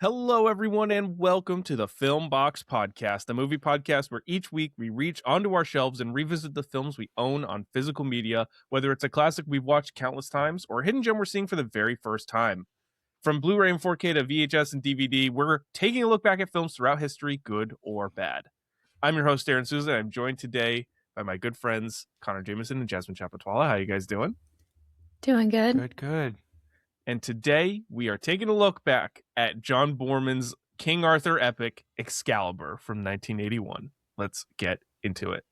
Hello, everyone, and welcome to the Film Box Podcast, a movie podcast where each week we reach onto our shelves and revisit the films we own on physical media, whether it's a classic we've watched countless times or a hidden gem we're seeing for the very first time. From Blu-ray and 4K to VHS and DVD, we're taking a look back at films throughout history, good or bad. I'm your host, Aaryn Souza, and I'm joined today by my good friends, Connor Jameson and Jasmine Chapatwala. How you guys doing? Doing good. Good. And today we are taking a look back at John Boorman's King Arthur epic Excalibur from 1981. Let's get into it.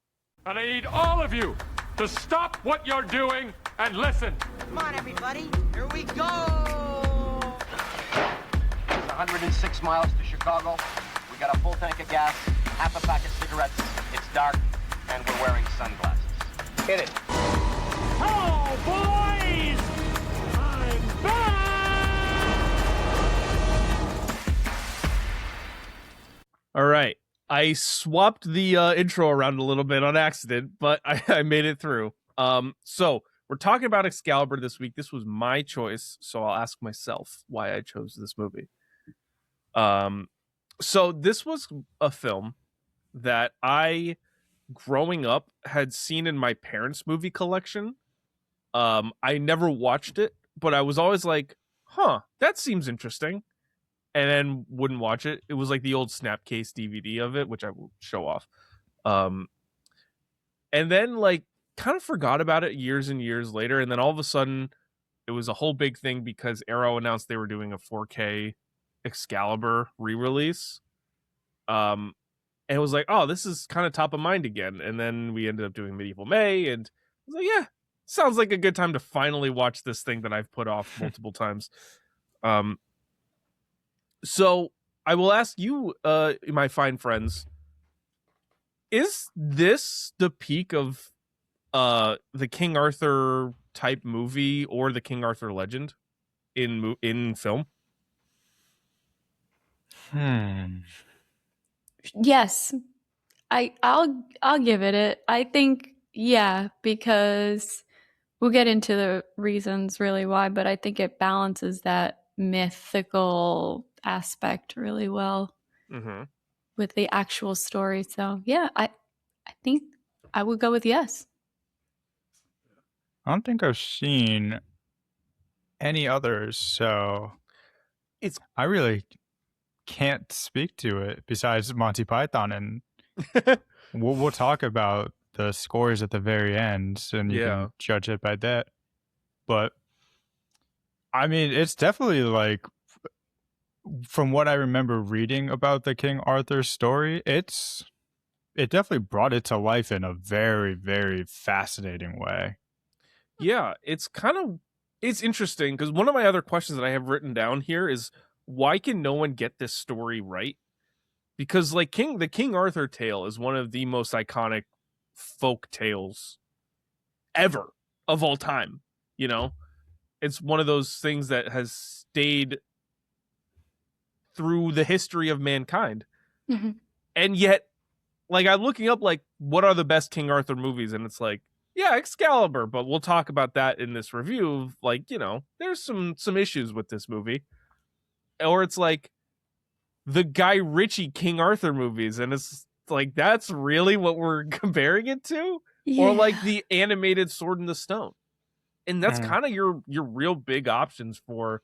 And I need all of you to stop what you're doing and listen. Come on, everybody. Here we go. It's 106 miles to Chicago. We got a full tank of gas, half a pack of cigarettes. It's dark, and we're wearing sunglasses. Hit it. Hello, boys! I'm back! All right. I swapped the intro around a little bit on accident, but I made it through. So we're talking about Excalibur this week. This was my choice, so I'll ask myself why I chose this movie. So this was a film that I, growing up, had seen in my parents' movie collection. I never watched it, but I was always like, that seems interesting. And then wouldn't watch it. It was like the old Snapcase DVD of it, which I will show off. And then like kind of forgot about it years and years later. And then all of a sudden it was a whole big thing because Arrow announced they were doing a 4K Excalibur re-release. And it was like, oh, this is kind of top of mind again. And then we ended up doing Medieval May, and I was like, yeah, sounds like a good time to finally watch this thing that I've put off multiple times. So I will ask you, my fine friends, is this the peak of the King Arthur type movie or the King Arthur legend in film? Yes. I'll give it. I think because we'll get into the reasons really why, but I think it balances that mythical aspect really well with the actual story. So yeah, I think I would go with yes. I don't think I've seen any others, so I really can't speak to it besides Monty Python, and we'll talk about the scores at the very end, and you can judge it by that. But I mean, it's definitely like, from what I remember reading about the King Arthur story, it definitely brought it to life in a very, very fascinating way. Yeah, it's interesting because one of my other questions that I have written down here is, why can no one get this story right? Because like the King Arthur tale is one of the most iconic folk tales ever of all time. You know, it's one of those things that has stayed through the history of mankind. And yet, like, I'm looking up like what are the best King Arthur movies, and it's like, yeah, Excalibur, but we'll talk about that in this review. Like, you know, there's some issues with this movie. Or it's like the Guy Ritchie King Arthur movies, and it's like, that's really what we're comparing it to? Or like the animated Sword in the Stone. And that's kind of your real big options for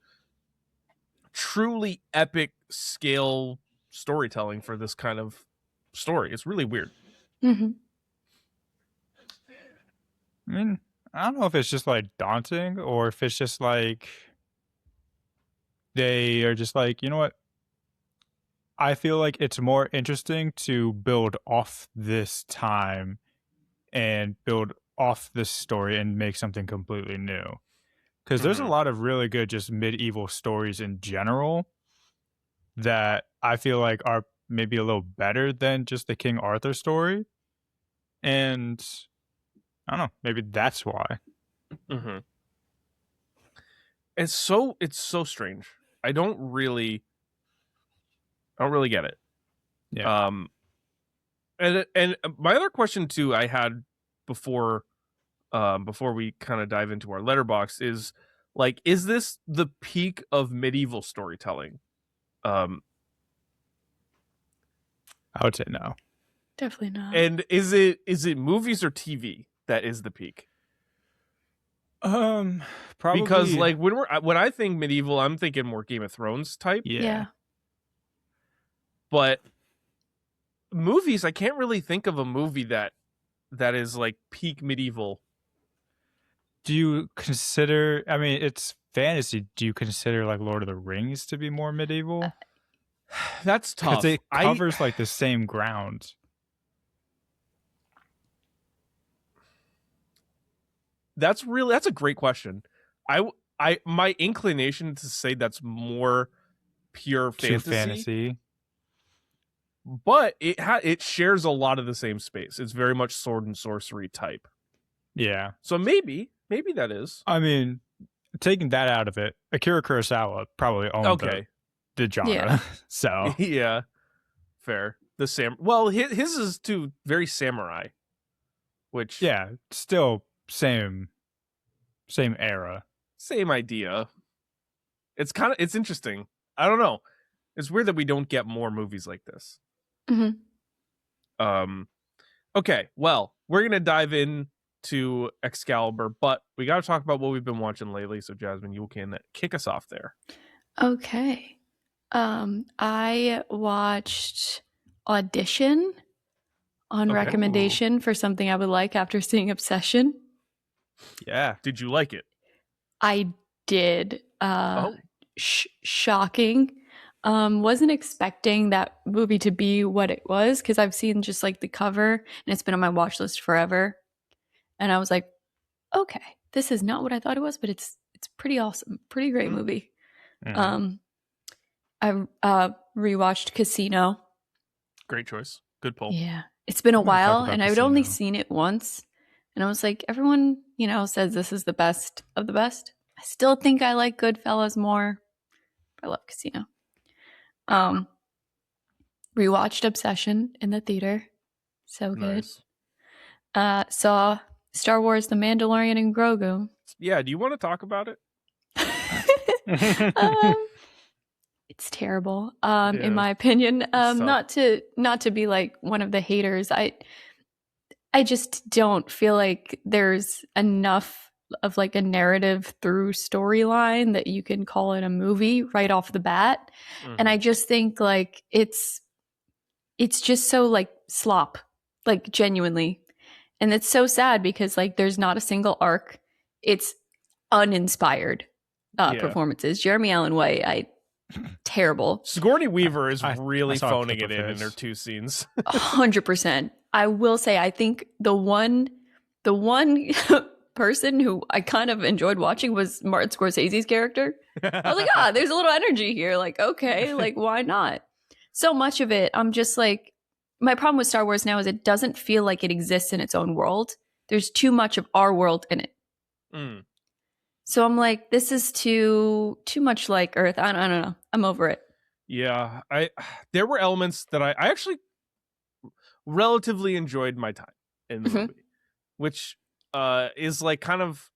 truly epic scale storytelling for this kind of story. It's really weird. Mm-hmm. I mean, I don't know if it's just like daunting or if it's just like they are just like, you know what? I feel like it's more interesting to build off this time and build off this story and make something completely new. Because there's a lot of really good just medieval stories in general that I feel like are maybe a little better than just the King Arthur story. And I don't know, maybe that's why. It's so strange. I don't really get it. Yeah. And my other question too I had before we kind of dive into our letterbox is, like, is this the peak of medieval storytelling? Um, I would say no. Definitely not. and is it movies or TV that is the peak? Probably Because like when I think medieval, I'm thinking more Game of Thrones type. yeah. But movies, I can't really think of a movie that is like peak medieval. Do you consider? I mean, it's fantasy. Do you consider like Lord of the Rings to be more medieval? That's tough. Because it covers like the same ground. That's a great question. My inclination to say that's more pure fantasy. But it shares a lot of the same space. It's very much sword and sorcery type. Yeah. So maybe that is. I mean, taking that out of it, Akira Kurosawa probably owned the genre. Yeah. So yeah, fair. Well, his is too very samurai, which yeah, still same era. Same idea. It's interesting. I don't know. It's weird that we don't get more movies like this. Mm-hmm. Okay, well, we're gonna dive in to Excalibur, but we got to talk about what we've been watching lately. So, Jasmine, you can kick us off there. Okay. I watched Audition on recommendation for something I would like after seeing Obsession. Yeah. Did you like it? I did. Shocking. Wasn't expecting that movie to be what it was because I've seen just like the cover and it's been on my watch list forever. And I was like, okay, this is not what I thought it was, but it's pretty awesome. Pretty great movie. I rewatched Casino. Great choice. Good pull. Yeah. It's been a while and I'd only Casino. seen it once. And I was like, everyone, says this is the best of the best. I still think I like Goodfellas more. I love Casino. Rewatched Obsession in the theater. So good. Nice. Saw Star Wars The Mandalorian and Grogu. Yeah, do you want to talk about it? It's terrible, in my opinion. Not to be like one of the haters. I just don't feel like there's enough of like a narrative through storyline that you can call it a movie right off the bat. And I just think like it's just so like slop, like genuinely. And it's so sad because like there's not a single arc. It's uninspired performances. Jeremy Allen White, terrible. Sigourney Weaver is really saw a phoning clip it of in his. her 2 scenes. 100%. I will say I think the one person who I kind of enjoyed watching was Martin Scorsese's character. I was like, there's a little energy here. Like, okay, like why not? So much of it, I'm just like, my problem with Star Wars now is it doesn't feel like it exists in its own world. There's too much of our world in it. So I'm like, this is too much like Earth. I don't know. I'm over it. Yeah, there were elements that I actually relatively enjoyed my time in the movie, which is like kind of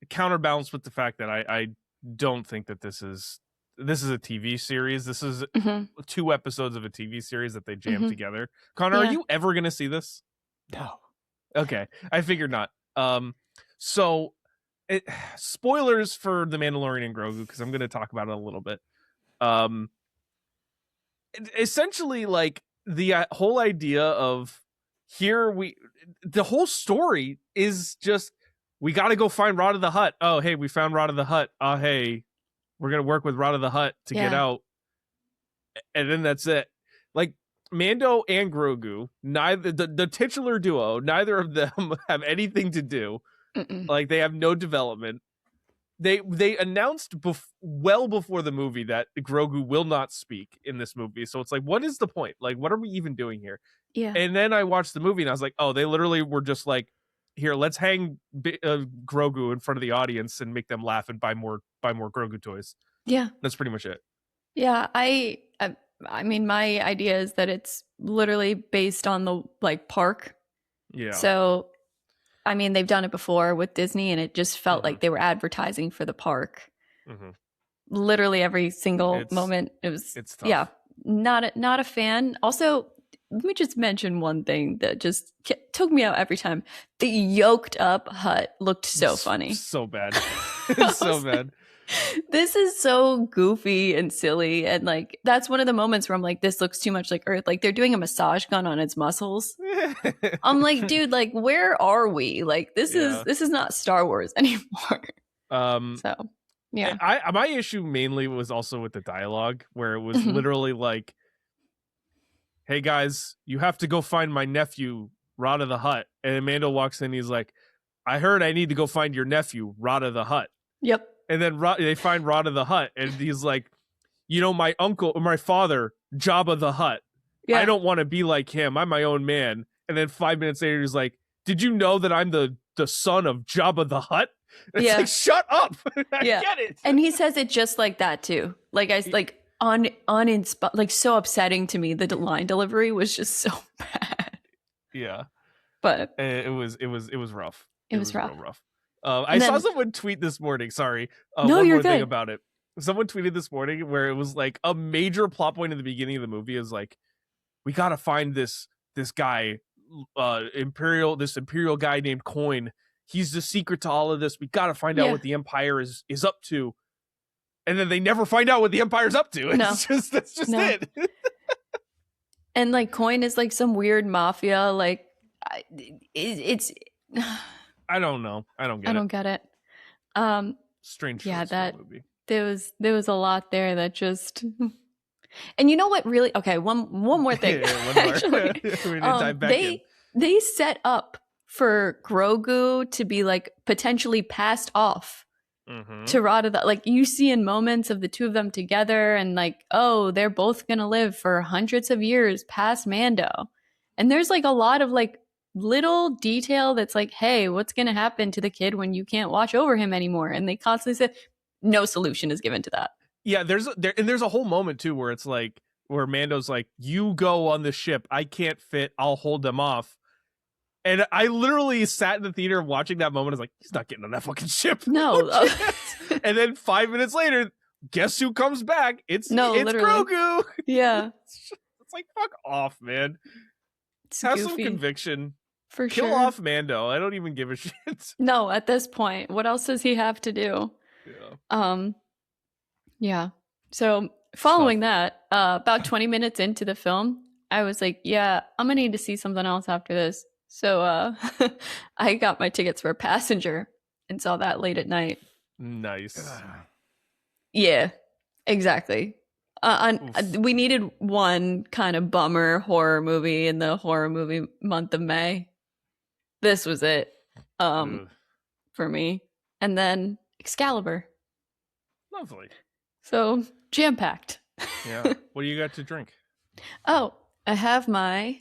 counterbalanced with the fact that I don't think that this is a TV series. This is 2 episodes of a TV series that they jammed together. Connor, are you ever going to see this? No. Okay, I figured not. So spoilers for The Mandalorian and Grogu, because I'm going to talk about it a little bit. Essentially, like the whole idea of the whole story is just we got to go find Rod of the Hutt. Oh, hey, we found Rod of the Hutt. Oh, hey, we're gonna work with Rod of the Hutt to get out, and then that's it. Like Mando and Grogu, neither the titular duo, neither of them have anything to do. Like they have no development. They announced well before the movie that Grogu will not speak in this movie. So it's like, what is the point? Like, what are we even doing here? Yeah. And then I watched the movie and I was like, oh, they literally were just like, here, let's hang Grogu in front of the audience and make them laugh and buy more Grogu toys. Yeah. That's pretty much it. Yeah. I mean, my idea is that it's literally based on the like park. Yeah. So I mean, they've done it before with Disney, and it just felt like they were advertising for the park. literally every single It's- moment. It was it's tough. yeah, not a fan. Also, let me just mention one thing that just took me out every time. The yoked up hut looked so funny. So bad. I It's so was like, bad. this is so goofy and silly, and like that's one of the moments where I'm like, this looks too much like Earth. Like they're doing a massage gun on its muscles. I'm like, dude, like where are we? Like this Yeah. is not Star Wars anymore. So yeah, My issue mainly was also with the dialogue, where it was Mhm. literally like, "Hey guys, you have to go find my nephew, Rod of the Hut." And Amanda walks in, he's like, "I heard I need to go find your nephew, Rod of the Hut." yep, And then they find Rod of the Hut, and he's like, "You know, my uncle or my father, Jabba the Hutt. yeah, I don't want to be like him. I'm my own man." And then 5 minutes later, he's like, "Did you know that I'm the son of Jabba the Hutt?" And it's Yeah. like, shut up. I Yeah. get it. And he says it just like that too. Like I like like so upsetting to me. The line delivery was just so bad. Yeah. But It was rough. It was rough. real rough. I And saw then- someone tweet this morning. Sorry, No, one you're more thing good. about it. Someone tweeted this morning where it was like a major plot point in the beginning of the movie is like, we gotta find this guy, imperial guy named Coin. He's the secret to all of this. We gotta find out Yeah. what the Empire is up to. And then they never find out what the Empire's up to. No. That's just No. it. and like Coin is like some weird mafia. Like it's I don't know. I don't get I it. don't get it. Strange yeah, choice for a that- movie. There was a lot there that just. And you know what? Really, okay. One more thing. Yeah, one more. actually. We need to dive back in. They set up for Grogu to be like potentially passed off Mhm. to Rod of the, like you see in moments of the two of them together, and like, oh, they're both gonna live for hundreds of years past Mando. And there's like a lot of like little detail that's like, hey, what's gonna happen to the kid when you can't watch over him anymore? And they constantly say no solution is given to that. Yeah, there's a whole moment too where it's like where Mando's like, "You go on the ship. I can't fit. I'll hold them off." And I literally sat in the theater watching that moment. I was like, "He's not getting on that fucking ship." No. And then 5 minutes later, guess who comes back? It's Literally. Grogu. Yeah. It's like, fuck off, man. It's Have some goofy, conviction. for Kill sure. off Mando. I don't even give a shit. No, at this point, what else does he have to do? Yeah. Yeah. So following that, about 20 minutes into the film, I was like, yeah, I'm gonna need to see something else after this. So I got my tickets for Passenger and saw that late at night. Nice. Yeah, exactly. We needed one kind of bummer horror movie in the horror movie month of May. This was it Ugh. for me. And then Excalibur. Lovely. So jam-packed. Yeah. What do you got to drink? Oh, I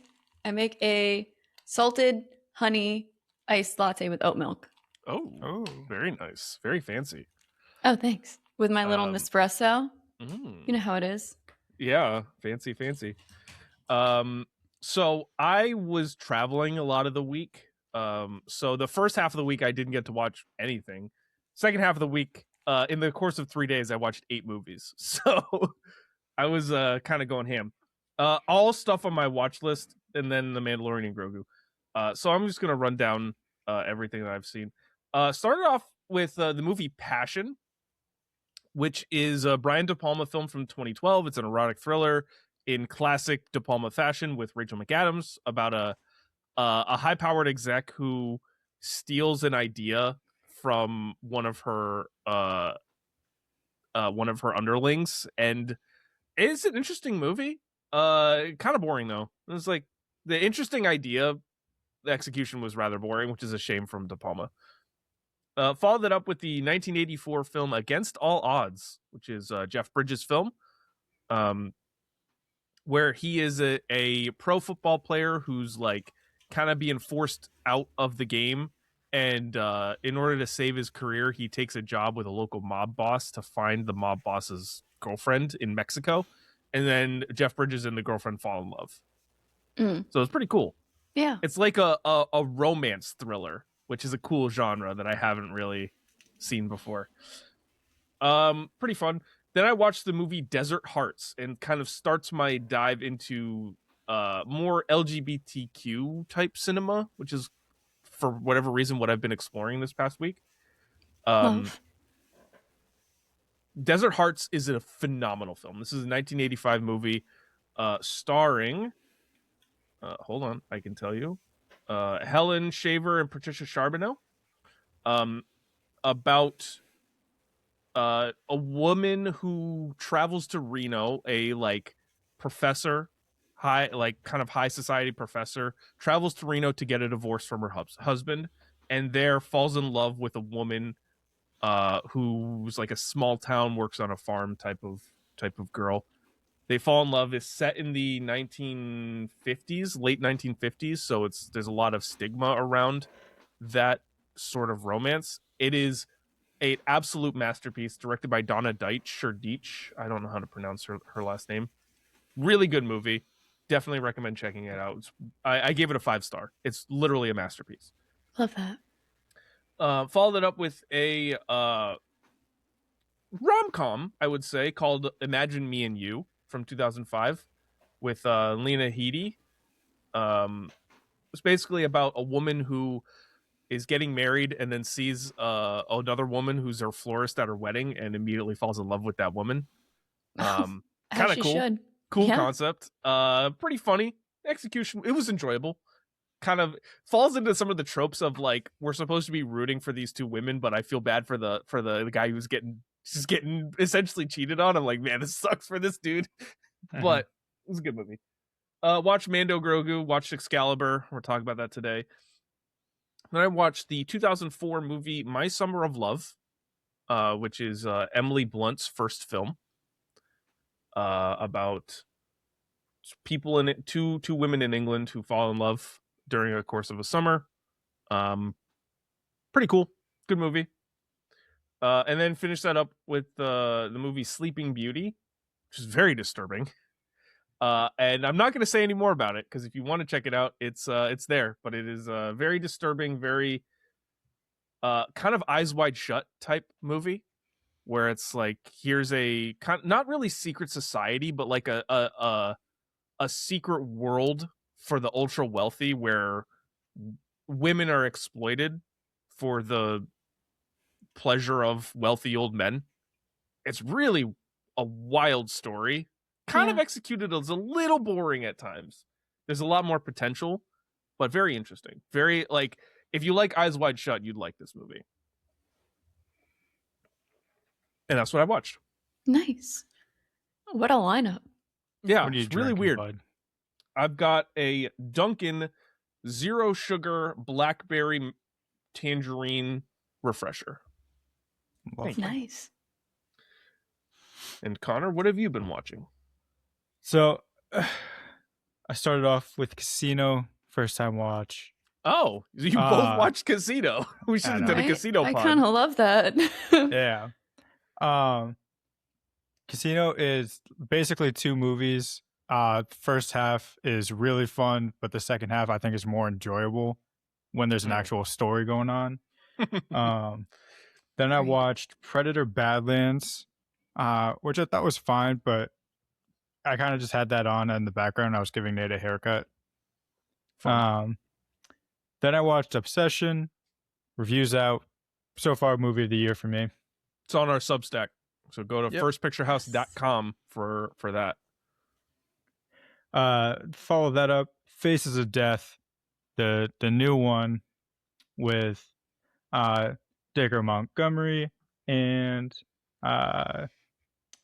make a salted honey iced latte with oat milk. Oh, very nice. Very fancy. Oh, thanks. With my little Nespresso. Mm. You know how it is. Yeah, fancy. So I was traveling a lot of the week. So the first half of the week I didn't get to watch anything. Second half of the week, in the course of 3 days, I watched 8 movies. So I was kind of going ham. All stuff on my watch list, and then The Mandalorian and Grogu. So I'm just gonna run down everything that I've seen. Started off with the movie Passion, which is a Brian De Palma film from 2012. It's an erotic thriller in classic De Palma fashion with Rachel McAdams about a high-powered exec who steals an idea from one of her underlings, and it's an interesting movie. Kind of boring though. It's like the interesting idea, the execution was rather boring, which is a shame from De Palma. Followed it up with the 1984 film Against All Odds, which is Jeff Bridges' film, where he is a pro football player who's like kind of being forced out of the game. And in order to save his career, he takes a job with a local mob boss to find the mob boss's girlfriend in Mexico. And then Jeff Bridges and the girlfriend fall in love. So it's pretty cool. Yeah. It's like a romance thriller, which is a cool genre that I haven't really seen before. Pretty fun. Then I watched the movie Desert Hearts, and kind of starts my dive into more LGBTQ type cinema, which is, for whatever reason, what I've been exploring this past week. Love. Desert Hearts is a phenomenal film. This is a 1985 movie starring, hold on, I can tell you, Helen Shaver and Patricia Charbonneau, about a woman who travels to Reno, a professor, kind of high society professor, travels to Reno to get a divorce from her husband, and there falls in love with a woman who's like a small town, works on a farm type of girl. They fall in love. Is set in the 1950s, late 1950s, so there's a lot of stigma around that sort of romance. It is an absolute masterpiece, directed by Donna Deitch or Deitch. I don't know how to pronounce her last name. Really good movie. Definitely recommend checking it out. I gave it a 5-star. It's literally a masterpiece. Love that. Followed it up with a rom-com, I would say, called Imagine Me and You from 2005 with Lena Headey. It's basically about a woman who is getting married and then sees another woman who's her florist at her wedding and immediately falls in love with that woman. Kind of cool. Should. Cool Yeah. concept. Pretty funny. Execution, it was enjoyable. Kind of falls into some of the tropes of like, we're supposed to be rooting for these two women, but I feel bad for the guy who's getting essentially cheated on. I'm like, man, this sucks for this dude. But it was a good movie. Watched Mando Grogu, watched Excalibur. We're talking about that today. Then I watched the 2004 movie My Summer of Love, which is Emily Blunt's first film, about people in it, two women in England who fall in love during a course of a summer. Pretty cool. Good movie. And then finish that up with the movie Sleeping Beauty, which is very disturbing. And I'm not going to say any more about it because if you want to check it out, it's there. But it is a very disturbing, very kind of Eyes Wide Shut type movie, where it's like, here's a not really secret society, but like a secret world for the ultra wealthy where women are exploited for the pleasure of wealthy old men. It's really a wild story. Kind of executed as a little boring at times. There's a lot more potential, but very interesting. Very, like, if you like Eyes Wide Shut, you'd like this movie. And that's what I watched. Nice. What a lineup. Yeah, What are you it's really drinking, weird. bud? I've got a Dunkin' Zero Sugar Blackberry Tangerine Refresher. Lovely. Nice. And Connor, what have you been watching? So I started off with Casino, first time watch. Oh, you both watched Casino. We should I have know. done a Casino I pod. kind of love that. Yeah. Casino is basically two movies. First half is really fun, but the second half I think is more enjoyable when there's an actual story going on. Then I Right. watched Predator Badlands, which I thought was fine, but I kind of just had that on in the background. I was giving Nate a haircut. Then I watched Obsession. Reviews out. So far, movie of the year for me. It's on our Substack. So go to Yep. firstpicturehouse.com for that. Follow that up. Faces of Death, the new one with Dacre Montgomery and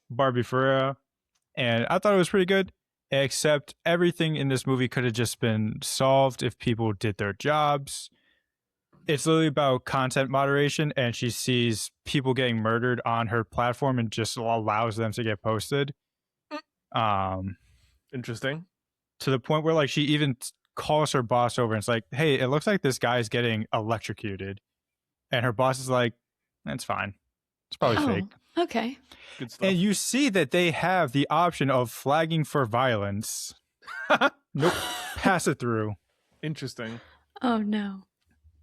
Barbie Ferreira. And I thought it was pretty good, except everything in this movie could have just been solved if people did their jobs. It's literally about content moderation, and she sees people getting murdered on her platform and just allows them to get posted. Interesting. To the point where like she even calls her boss over and it's like, hey, it looks like this guy's getting electrocuted. And her boss is like, that's fine. It's probably fake. Okay. Good stuff. And you see that they have the option of flagging for violence. Nope. Pass it through. Interesting. Oh no.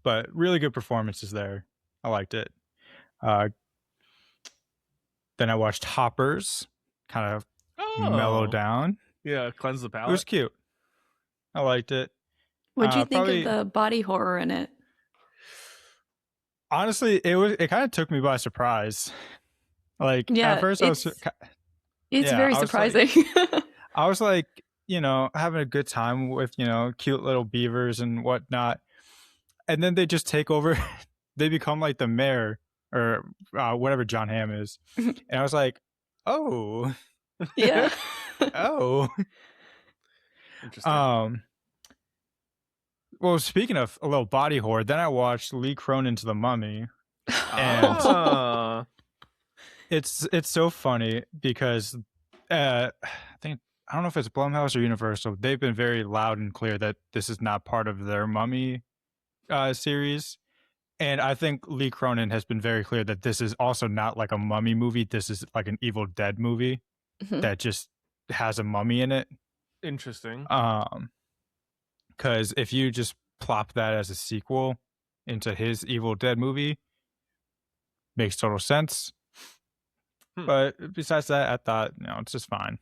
But really good performances there. I liked it. Then I watched Hoppers, kind of mellow down. Yeah, cleanse the It palate. was cute. I liked it. What'd you think probably- of the body horror in it? Honestly, it kind of took me by surprise. Like Yeah, at first, it's yeah, very I was like- surprising. I was like, having a good time with cute little beavers and whatnot, and then they just take over. They become like the mayor or whatever John Hamm is, and I was like, oh, Yeah. oh. Interesting. Well, speaking of a little body horror, then I watched Lee Cronin's The Mummy. Ah. It's so funny because I don't know if it's Blumhouse or Universal. They've been very loud and clear that this is not part of their Mummy series. And I think Lee Cronin has been very clear that this is also not like a mummy movie. This is like an Evil Dead movie Mhm. that just has a mummy in it. Interesting. Because if you just plop that as a sequel into his Evil Dead movie, makes total sense. But besides that, I thought, it's just fine.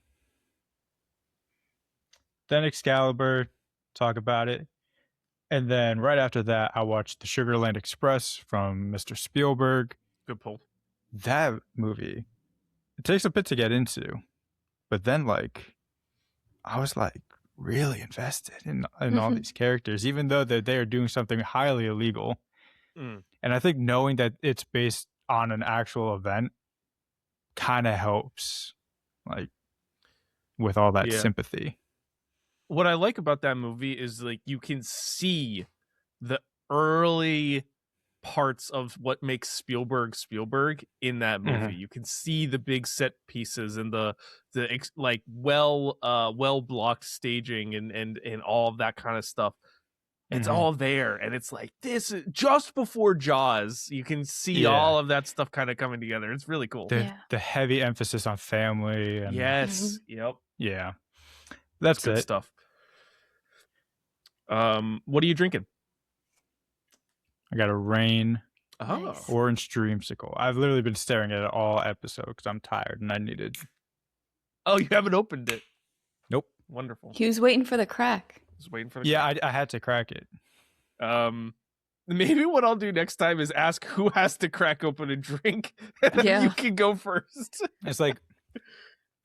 Then Excalibur, talk about it. And then right after that, I watched The Sugarland Express from Mr. Spielberg. Good pull. That movie, it takes a bit to get into. But then, I was really invested in all these characters, even though they are doing something highly illegal. Mm. And I think knowing that it's based on an actual event kind of helps, with all that sympathy. What I like about that movie is you can see the early parts of what makes Spielberg in that movie. Mm-hmm. You can see the big set pieces and the well blocked staging and all of that kind of stuff. It's all there, and it's this is just before Jaws. You can see all of that stuff kind of coming together. It's really cool. The heavy emphasis on family. And, Yes. Yep. Yeah. That's good it. stuff. What are you drinking? I got a Rain Nice. orange dreamsicle. I've literally been staring at it all episode because I'm tired and I needed. Oh, you haven't opened it. Nope. Wonderful. He was waiting for the crack. Just waiting for the Yeah, I had to crack it. Maybe what I'll do next time is ask who has to crack open a drink, and then Yeah. you can go first. It's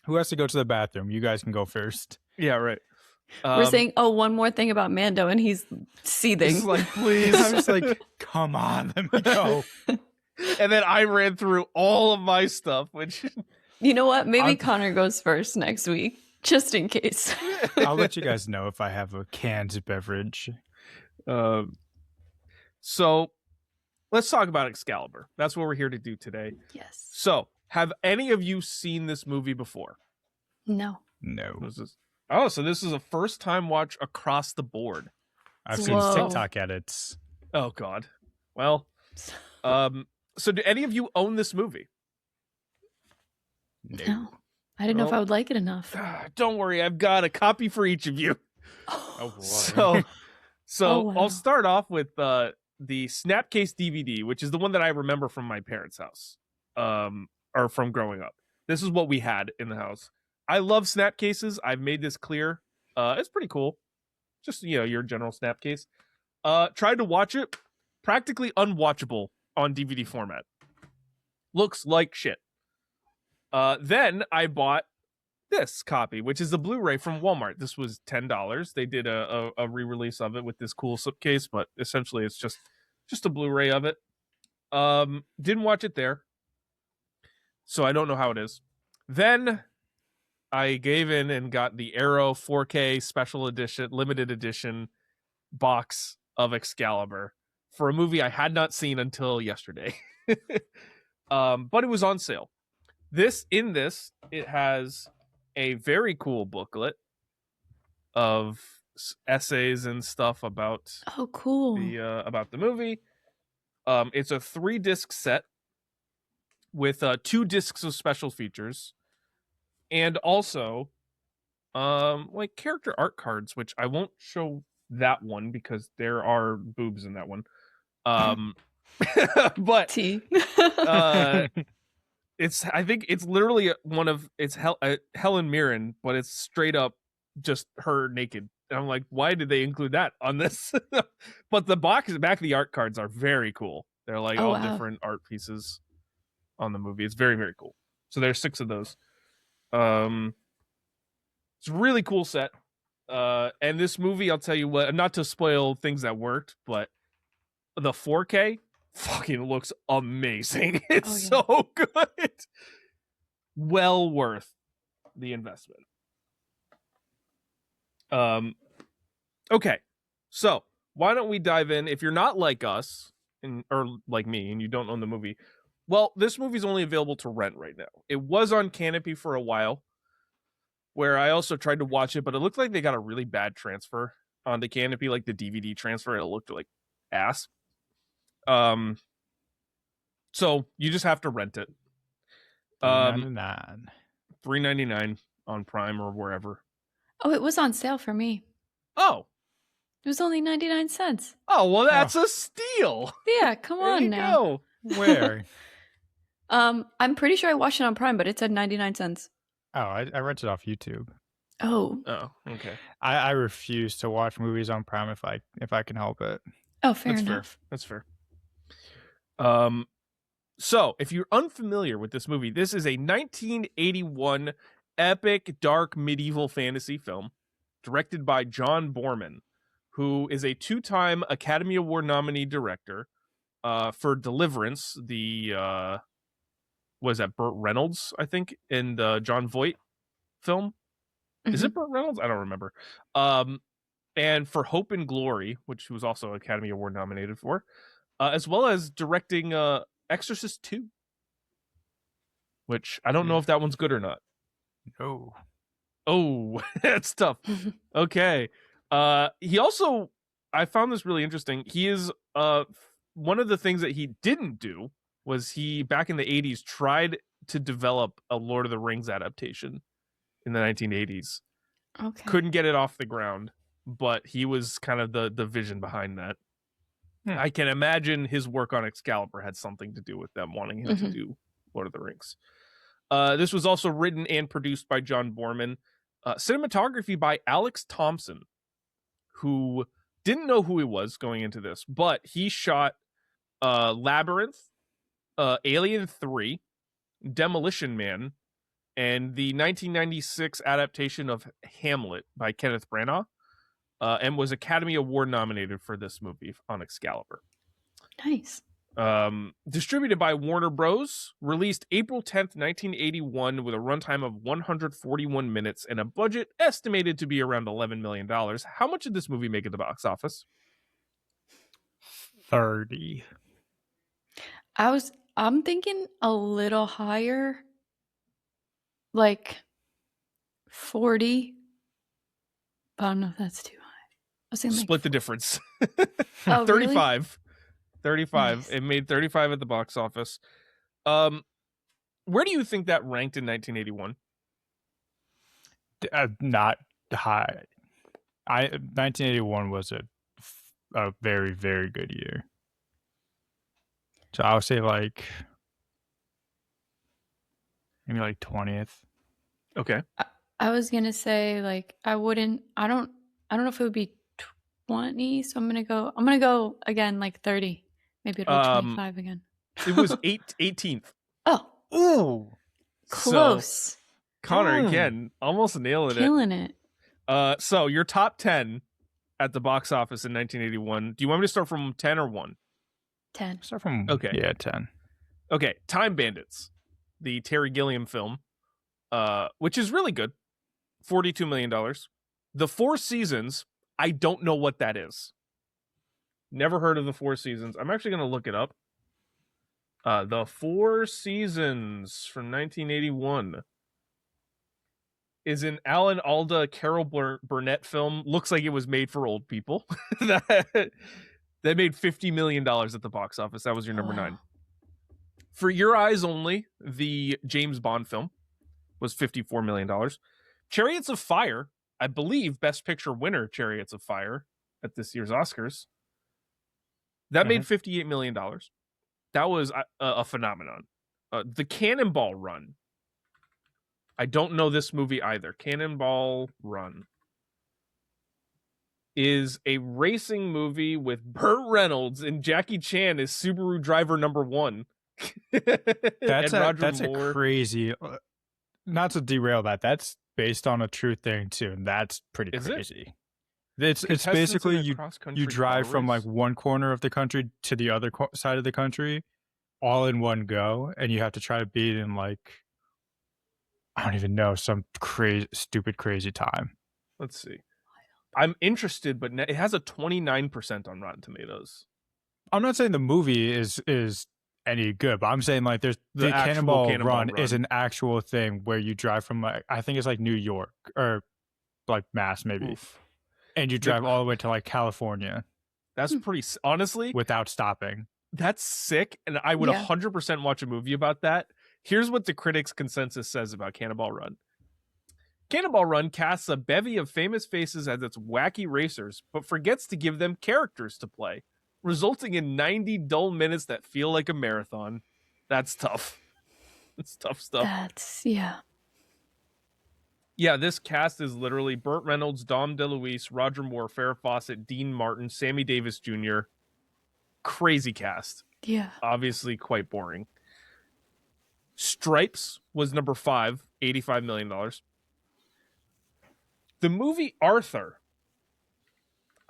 who has to go to the bathroom? You guys can go first. Yeah, right. We're saying, one more thing about Mando, and he's seething. It's please. I'm just come on, let me go. And then I ran through all of my stuff, which You know what? Maybe Connor goes first next week, just in case. I'll let you guys know if I have a canned beverage. So let's talk about Excalibur. That's what we're here to do today. Yes. So, have any of you seen this movie before? No. No. What is this? Oh, so this is a first time watch across the board. I've seen Whoa. TikTok edits. Oh God. Well, so do any of you own this movie? No. I didn't know if I would like it enough. Don't worry, I've got a copy for each of you. Oh boy. So Oh, wow. I'll start off with the Snapcase DVD, which is the one that I remember from my parents' house, or from growing up. This is what we had in the house. I love Snapcases. I've made this clear. It's pretty cool. Just your general Snapcase. Tried to watch it, practically unwatchable on DVD format. Looks like shit. Then I bought this copy, which is the Blu-ray from Walmart. This was $10. They did a re-release of it with this cool slipcase, but essentially it's just a Blu-ray of it. Didn't watch it there, so I don't know how it is. Then I gave in and got the Arrow 4K special edition, limited edition box of Excalibur for a movie I had not seen until yesterday. But it was on sale. It has a very cool booklet of essays and stuff about Oh, cool. the movie. It's a 3-disc set with 2 discs of special features, and also character art cards, which I won't show that one because there are boobs in that one. But T. I think it's literally Helen Mirren, but it's straight up just her naked. And I'm like, why did they include that on this? But the back of the art cards are very cool. They're like Oh, all wow. different art pieces on the movie. It's very, very cool. So there's 6 of those. It's a really cool set. And this movie, I'll tell you what, not to spoil things that worked, but the 4K fucking looks amazing. It's so good. Well worth the investment. Okay. So why don't we dive in? If you're not like us or like me and you don't own the movie, well, this movie's only available to rent right now. It was on Canopy for a while, where I also tried to watch it, but it looked like they got a really bad transfer onto Canopy, like the DVD transfer. It looked like ass. So you just have to rent it. $3.99 on Prime or wherever. Oh, it was on sale for me. Oh. It was only 99 cents. Oh, well, that's a steal. Yeah, come on now. Go. Where? I'm pretty sure I watched it on Prime, but it said 99 cents. Oh, I rented off YouTube. Oh, okay. I refuse to watch movies on Prime if I can help it. Oh, fair enough. That's fair. So if you're unfamiliar with this movie, this is a 1981 epic dark medieval fantasy film directed by John Boorman, who is a 2-time Academy Award nominee director for Deliverance, the was that Burt Reynolds, I think, in the John Voight film. Mm-hmm. Is it Burt Reynolds? I don't remember. And for Hope and Glory, which he was also Academy Award nominated for, as well as directing Exorcist 2, which I don't know if that one's good or not. No. Oh, that's tough. Okay. He also, I found this really interesting. He is one of the things that he didn't do was he, back in the 80s, tried to develop a Lord of the Rings adaptation in the 1980s. Okay. Couldn't get it off the ground, but he was kind of the vision behind that. I can imagine his work on Excalibur had something to do with them wanting him to do Lord of the Rings. This was also written and produced by John Boorman. Cinematography by Alex Thompson, who didn't know who he was going into this, but he shot Labyrinth, Alien 3, Demolition Man, and the 1996 adaptation of Hamlet by Kenneth Branagh, and was Academy Award nominated for this movie on Excalibur. Nice. Distributed by Warner Bros. Released April 10th, 1981, with a runtime of 141 minutes and a budget estimated to be around $11 million. How much did this movie make at the box office? 30. I'm thinking a little higher, like 40. But I don't know if that's too high. I was thinking Split the difference. Oh, 35. Really? 35. Nice. It made 35 at the box office. Where do you think that ranked in 1981? Not high. 1981 was a very, very good year. So I would say like maybe like 20th. Okay. I was gonna say like I don't know if it would be 20, so I'm gonna go again like 30. Maybe it'll be 25 again. It was 18th. Oh. Ooh. Close. So, Connor again, almost nailing Killing it. So your top 10 at the box office in 1981. Do you want me to start from 10 or 1? 10. Start from 10. Okay, Time Bandits, the Terry Gilliam film, which is really good. $42 million. The Four Seasons, I don't know what that is. Never heard of the Four Seasons. I'm actually going to look it up. The Four Seasons from 1981 is an Alan Alda, Carol Burnett film. Looks like it was made for old people. That made $50 million at the box office. That was your number 9. For Your Eyes Only, the James Bond film, was $54 million. Chariots of Fire, I believe, Best Picture winner Chariots of Fire at this year's Oscars. That made $58 million. That was a phenomenon. The Cannonball Run. I don't know this movie either. Cannonball Run is a racing movie with Burt Reynolds and Jackie Chan as Subaru driver number 1. That's and a crazy. Not to derail that. That's based on a true thing too, and that's pretty crazy. It's basically you drive from like one corner of the country to the other side of the country, all in one go, and you have to try to beat in like, I don't even know, some stupid crazy time. Let's see. I'm interested, but it has a 29% on Rotten Tomatoes. I'm not saying the movie is any good, but I'm saying like there's the Cannonball Run is an actual thing where you drive from like, I think it's like New York or like Mass maybe. Oof. And you drive all the way to like California. That's pretty, honestly, without stopping. That's sick, and I would 100% watch a movie about that. Here's what the critics' consensus says about Cannonball Run. Cannonball Run casts a bevy of famous faces as its wacky racers, but forgets to give them characters to play, resulting in 90 dull minutes that feel like a marathon. That's tough. It's tough stuff. Yeah, this cast is literally Burt Reynolds, Dom DeLuise, Roger Moore, Farrah Fawcett, Dean Martin, Sammy Davis Jr. Crazy cast. Yeah. Obviously quite boring. Stripes was number 5, $85 million. The movie Arthur,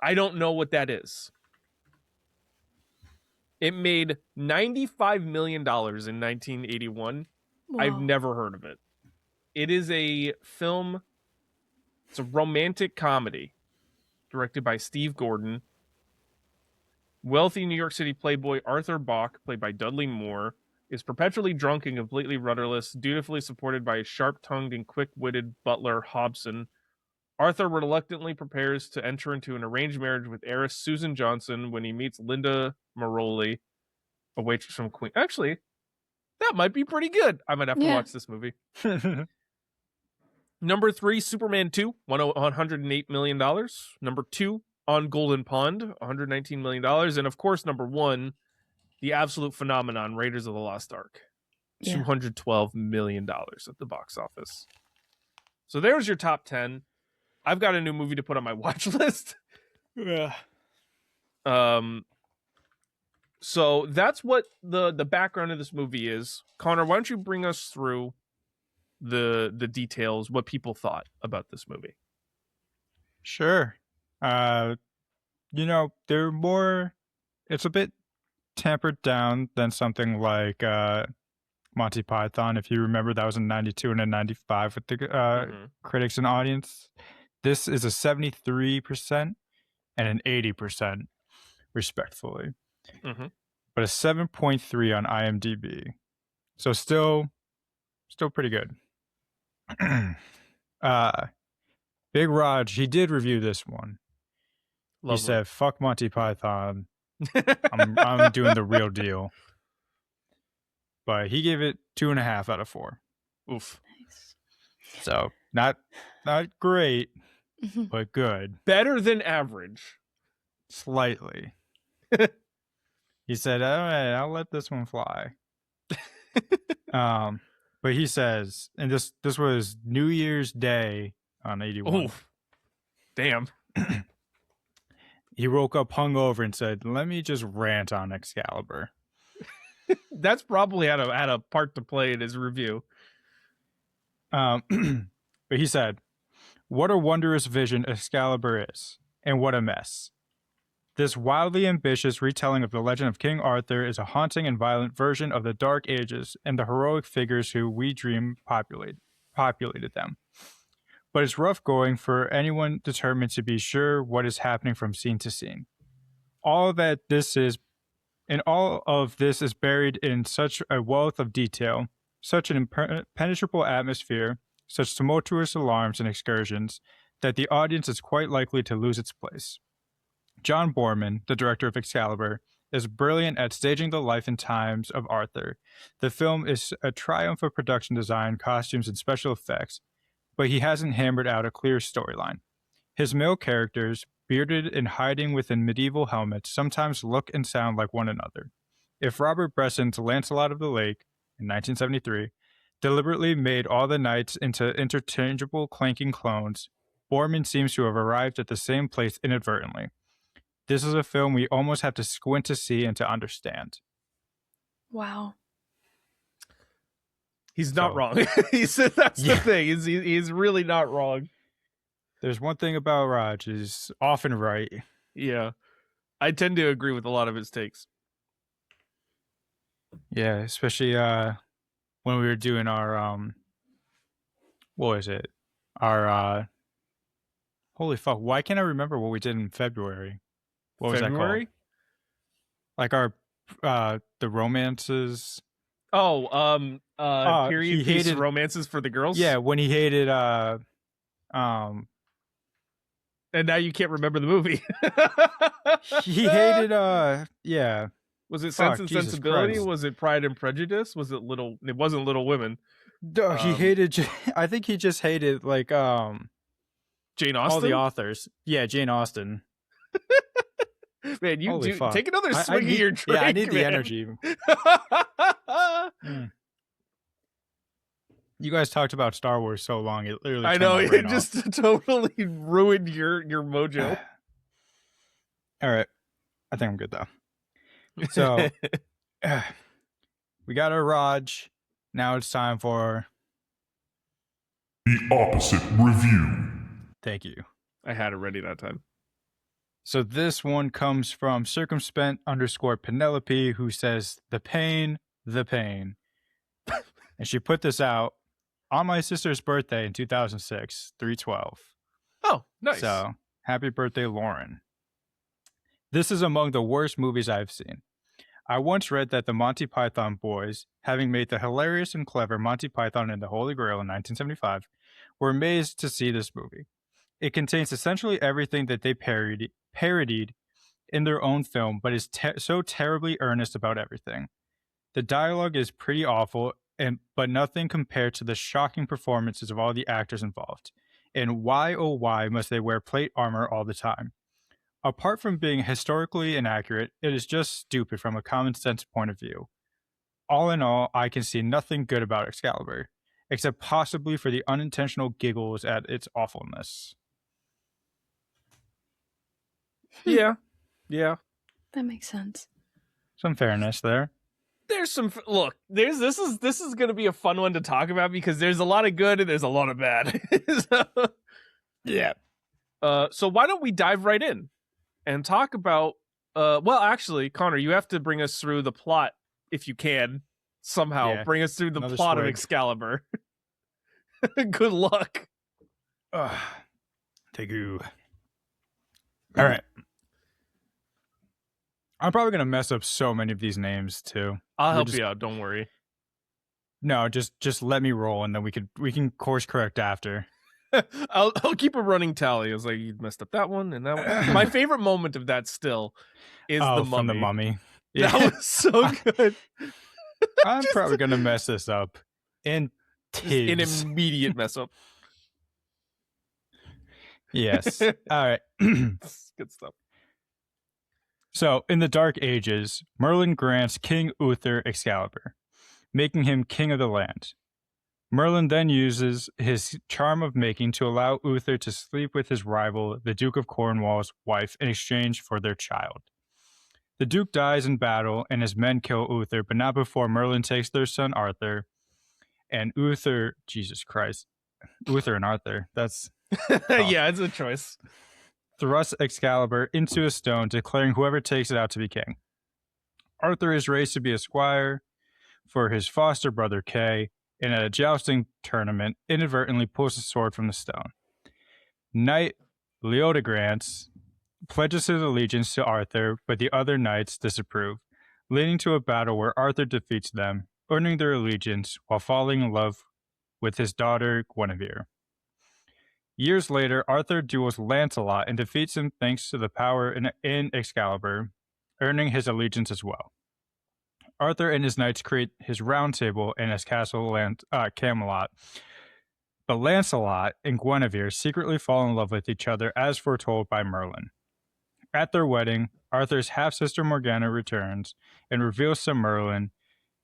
I don't know what that is. It made $95 million in 1981. Wow. I've never heard of it. It is a film, it's a romantic comedy directed by Steve Gordon. Wealthy New York City playboy Arthur Bach, played by Dudley Moore, is perpetually drunk and completely rudderless, dutifully supported by his sharp-tongued and quick-witted butler Hobson. Arthur reluctantly prepares to enter into an arranged marriage with heiress Susan Johnson when he meets Linda Maroli, a waitress from Queen. Actually, that might be pretty good. I might have to watch this movie. Number 3, Superman 2, $108 million. Number 2, On Golden Pond, $119 million. And of course, number 1, the absolute phenomenon, Raiders of the Lost Ark, $212 million at the box office. So there's your top 10. I've got a new movie to put on my watch list. So that's what the background of this movie is. Connor, why don't you bring us through the details, what people thought about this movie? Sure. They're more, it's a bit tempered down than something like Monty Python. If you remember, that was in 92 and in 95 with the critics and audience. This is a 73% and an 80%, respectfully. But a 7.3 on IMDb. So still pretty good. Big Raj, he did review this one. Lovely. He said, "Fuck Monty Python. I'm doing the real deal." But he gave it 2.5 out of 4. Oof. Nice. So not great, but good. Better than average. Slightly. He said, "All right, I'll let this one fly." But he says, and this was New Year's Day on 81. Oof. Damn. He woke up hungover and said, "Let me just rant on Excalibur." That's probably had a part to play in his review. But he said, "What a wondrous vision Excalibur is, and what a mess. This wildly ambitious retelling of the legend of King Arthur is a haunting and violent version of the Dark Ages and the heroic figures who we dream populated them. But it's rough going for anyone determined to be sure what is happening from scene to scene. All of this is buried in such a wealth of detail, such an impenetrable atmosphere, such tumultuous alarms and excursions, that the audience is quite likely to lose its place. John Boorman, the director of Excalibur, is brilliant at staging the life and times of Arthur. The film is a triumph of production design, costumes, and special effects, but he hasn't hammered out a clear storyline. His male characters, bearded and hiding within medieval helmets, sometimes look and sound like one another. If Robert Bresson's Lancelot of the Lake in 1973, deliberately made all the knights into interchangeable clanking clones, Boorman seems to have arrived at the same place inadvertently. This is a film we almost have to squint to see and to understand. Wow. He's not wrong. He said that's the thing. He's really not wrong. There's one thing about Raj, he's often right. Yeah. I tend to agree with a lot of his takes. Yeah, especially when we were doing our what was it? Our holy fuck, why can't I remember what we did in February? What was that called? Like our the romances. Oh, period piece romances for the girls? Yeah, when he hated and now you can't remember the movie. He hated yeah. Was it Sense and Sensibility? Was it Pride and Prejudice? Was it Little? It wasn't Little Women. No, he hated. I think he just hated like Jane Austen. All the authors. Yeah, Jane Austen. Man, you do take another swig of your drink. Yeah, I need the energy. You guys talked about Star Wars so long, it literally. I know it just totally ruined your mojo. All right, I think I'm good though. So we got our Raj. Now it's time for the opposite review. Thank you. I had it ready that time. So this one comes from circumspect_Penelope, who says, the pain. And she put this out on my sister's birthday in 2006, 3/12. Oh, nice. So happy birthday, Lauren. This is among the worst movies I've seen. I once read that the Monty Python boys, having made the hilarious and clever Monty Python and the Holy Grail in 1975, were amazed to see this movie. It contains essentially everything that they parodied in their own film, but is so terribly earnest about everything. The dialogue is pretty awful, but nothing compared to the shocking performances of all the actors involved. And why, oh why, must they wear plate armor all the time? Apart from being historically inaccurate, it is just stupid from a common sense point of view. All in all, I can see nothing good about Excalibur, except possibly for the unintentional giggles at its awfulness. Yeah. That makes sense. Some fairness there. There's some look. This is going to be a fun one to talk about because there's a lot of good and there's a lot of bad. Yeah. So why don't we dive right in and talk about? Well, actually, Connor, you have to bring us through the plot if you can somehow. Yeah. Bring us through the Another plot of swig. Excalibur. Good luck. Thank you. All right. I'm probably going to mess up so many of these names too. I'll help you out. Don't worry. No, just let me roll, and then we can course correct after. I'll keep a running tally. I was like, you messed up that one and that one. My favorite moment of that still is the mummy. From the mummy. Yeah. That was so good. I'm probably going to mess this up. And an immediate mess up. Yes. All right. Good stuff. So, in the Dark Ages, Merlin grants King Uther Excalibur, making him king of the land. Merlin then uses his charm of making to allow Uther to sleep with his rival, the Duke of Cornwall's wife, in exchange for their child. The Duke dies in battle, and his men kill Uther, but not before Merlin takes their son Arthur. And Uther, Jesus Christ, Uther and Arthur, that's... Yeah, it's a choice. Thrusts Excalibur into a stone, declaring whoever takes it out to be king. Arthur is raised to be a squire for his foster brother Kay, and at a jousting tournament, inadvertently pulls a sword from the stone. Knight Leodegrance pledges his allegiance to Arthur, but the other knights disapprove, leading to a battle where Arthur defeats them, earning their allegiance while falling in love with his daughter Guinevere. Years later, Arthur duels Lancelot and defeats him thanks to the power in Excalibur, earning his allegiance as well. Arthur and his knights create his round table and his castle Camelot, but Lancelot and Guinevere secretly fall in love with each other as foretold by Merlin. At their wedding, Arthur's half-sister Morgana returns and reveals to Merlin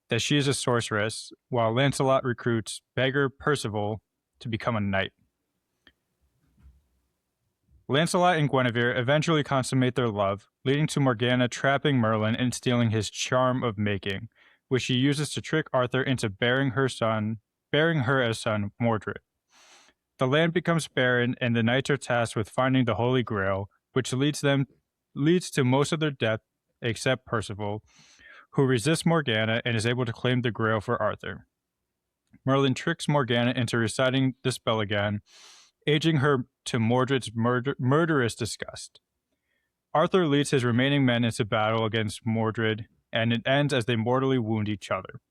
that she is a sorceress, while Lancelot recruits beggar Percival to become a knight. Lancelot and Guinevere eventually consummate their love, leading to Morgana trapping Merlin and stealing his charm of making, which she uses to trick Arthur into bearing her as son Mordred. The land becomes barren, and the knights are tasked with finding the Holy Grail, which leads to most of their death except Percival, who resists Morgana and is able to claim the Grail for Arthur. Merlin tricks Morgana into reciting the spell again, aging her to Mordred's murderous disgust. Arthur leads his remaining men into battle against Mordred, and it ends as they mortally wound each other.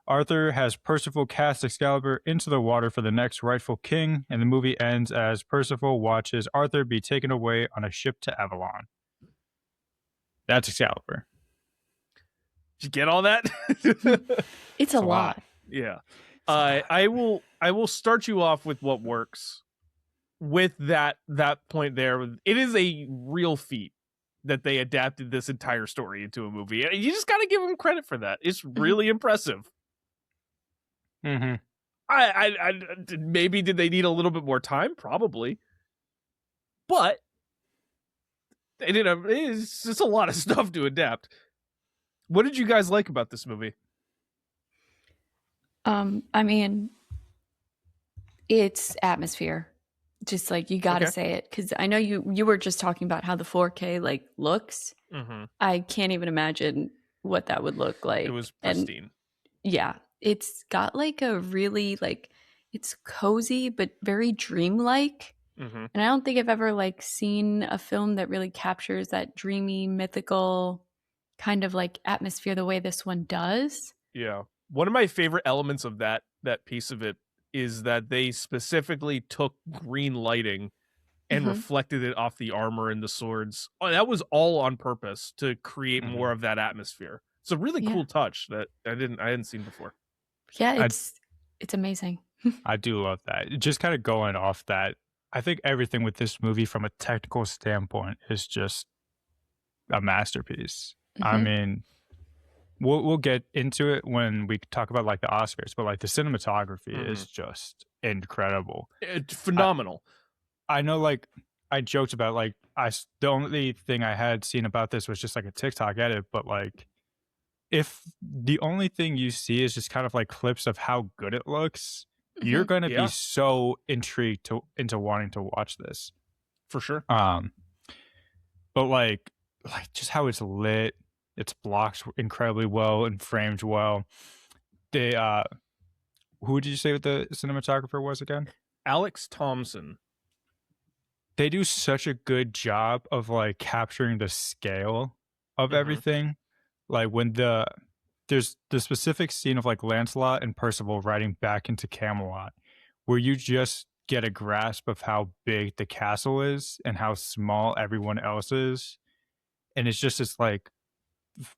Arthur has Percival cast Excalibur into the water for the next rightful king, and the movie ends as Percival watches Arthur be taken away on a ship to Avalon. That's Excalibur. Did you get all that? It's a lot. Yeah. I will start you off with what works. With that point there, it is a real feat that they adapted this entire story into a movie. And you just got to give them credit for that. It's really impressive. Mm-hmm. I maybe did they need a little bit more time? Probably. But they did it's just a lot of stuff to adapt. What did you guys like about this movie? I mean, it's atmosphere. Just like you got to say it, because I know you were just talking about how the 4K like looks. Mm-hmm. I can't even imagine what that would look like. It was pristine. And yeah, it's got like a really like it's cozy but very dreamlike. Mm-hmm. And I don't think I've ever like seen a film that really captures that dreamy, mythical kind of like atmosphere the way this one does. Yeah. One of my favorite elements of that piece of it is that they specifically took green lighting and reflected it off the armor and the swords. Oh, that was all on purpose to create more of that atmosphere. It's a really cool touch that I hadn't seen before. Yeah, it's amazing. I do love that. Just kind of going off that, I think everything with this movie from a technical standpoint is just a masterpiece. I mean, we'll get into it when we talk about like the Oscars, but like the cinematography is just incredible. It's phenomenal. I know, like I joked about like the only thing I had seen about this was just like a TikTok edit, but like if the only thing you see is just kind of like clips of how good it looks, you're going to be so intrigued into wanting to watch this for sure. But like just how it's lit. It's blocked incredibly well and framed well. They, who did you say what the cinematographer was again? Alex Thompson. They do such a good job of like capturing the scale of everything. Like when there's the specific scene of like Lancelot and Percival riding back into Camelot, where you just get a grasp of how big the castle is and how small everyone else is. And it's like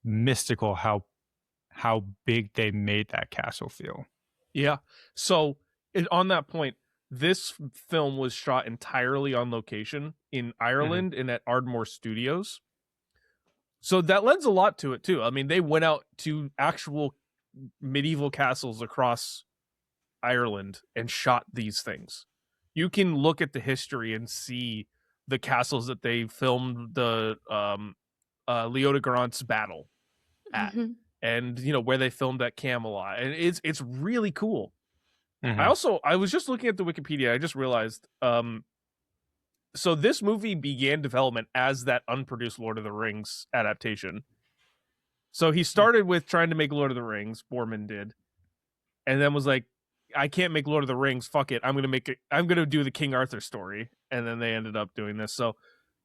mystical how big they made that castle feel. Yeah. So on that point, this film was shot entirely on location in Ireland and at Ardmore Studios. So that lends a lot to it too. I mean, they went out to actual medieval castles across Ireland and shot these things. You can look at the history and see the castles that they filmed the Leodegrance battle at, and where they filmed at Camelot, and it's really cool. I was just looking at the Wikipedia. I just realized, so this movie began development as that unproduced Lord of the Rings adaptation. So he started with trying to make Lord of the Rings, Boorman did, and then was like, I can't make Lord of the Rings. Fuck it. I'm gonna do the King Arthur story, and then they ended up doing this. So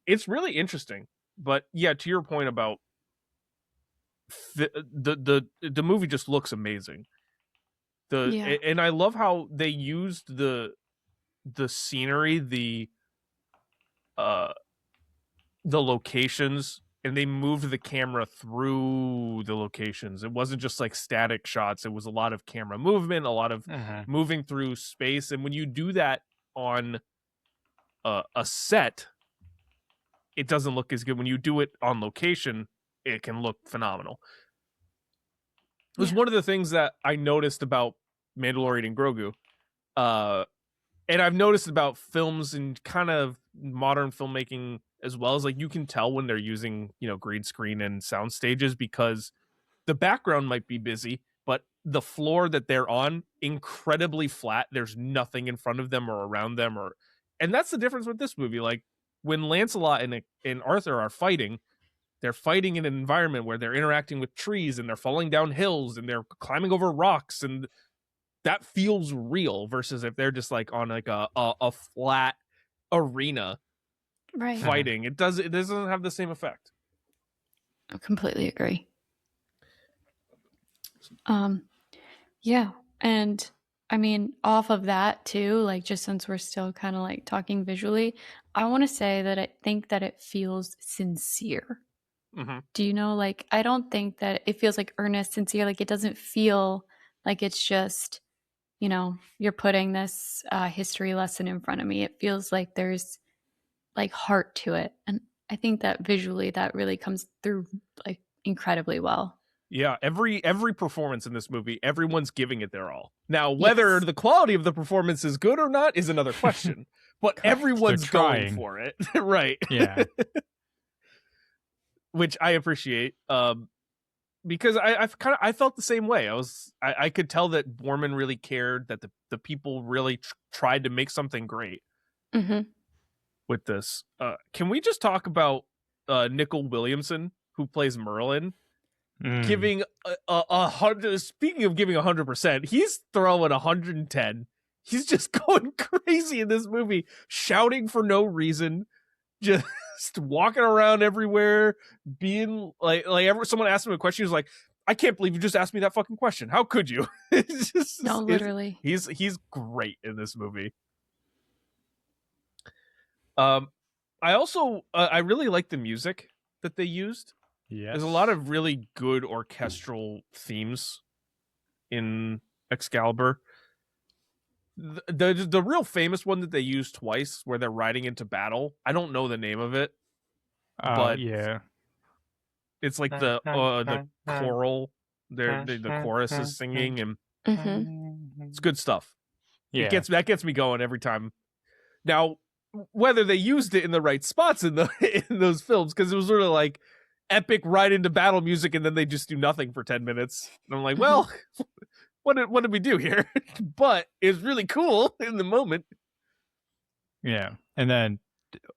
it's really interesting. But yeah, to your point about the movie just looks amazing. And I love how they used the scenery, the locations, and they moved the camera through the locations. It wasn't just like static shots. It was a lot of camera movement, a lot of moving through space. And when you do that on a set, it doesn't look as good. When you do it on location, it can look phenomenal. It was one of the things that I noticed about Mandalorian and Grogu. And I've noticed about films and kind of modern filmmaking as well, as like you can tell when they're using, green screen and sound stages, because the background might be busy, but the floor that they're on, incredibly flat. There's nothing in front of them or around them, and that's the difference with this movie. Like when Lancelot and Arthur are fighting, they're fighting in an environment where they're interacting with trees and they're falling down hills and they're climbing over rocks, and that feels real versus if they're just like on like a flat arena Right. fighting. It doesn't have the same effect. I completely agree. Yeah. And I mean, off of that too, like just since we're still kind of like talking visually, I want to say that I think that it feels sincere. Mm-hmm. Do you know, like, I don't think that it feels like earnest, sincere. Like it doesn't feel like it's just, you're putting this history lesson in front of me. It feels like there's like heart to it. And I think that visually that really comes through like incredibly well. Yeah, every performance in this movie, everyone's giving it their all. Now, whether the quality of the performance is good or not is another question, but everyone's going for it. Right. Yeah. Which I appreciate. Because I felt the same way. I could tell that Boorman really cared, that the people really tried to make something great with this. Can we just talk about Nicole Williamson, who plays Merlin, giving a hundred? Speaking of giving 100%, he's throwing 110. He's just going crazy in this movie, shouting for no reason, just walking around everywhere, being like someone asked him a question, he was like, I can't believe you just asked me that fucking question. How could you? No, literally. He's great in this movie. I also I really like the music that they used. Yes. There's a lot of really good orchestral themes in Excalibur. The real famous one that they use twice, where they're riding into battle, I don't know the name of it, but yeah, it's like the choral. The chorus is singing, and it's good stuff. Yeah. That gets me going every time. Now, whether they used it in the right spots in those films, because it was sort of like epic ride into battle music, and then they just do nothing for 10 minutes, and I'm like, well. What did we do here? But it's really cool in the moment. Yeah. And then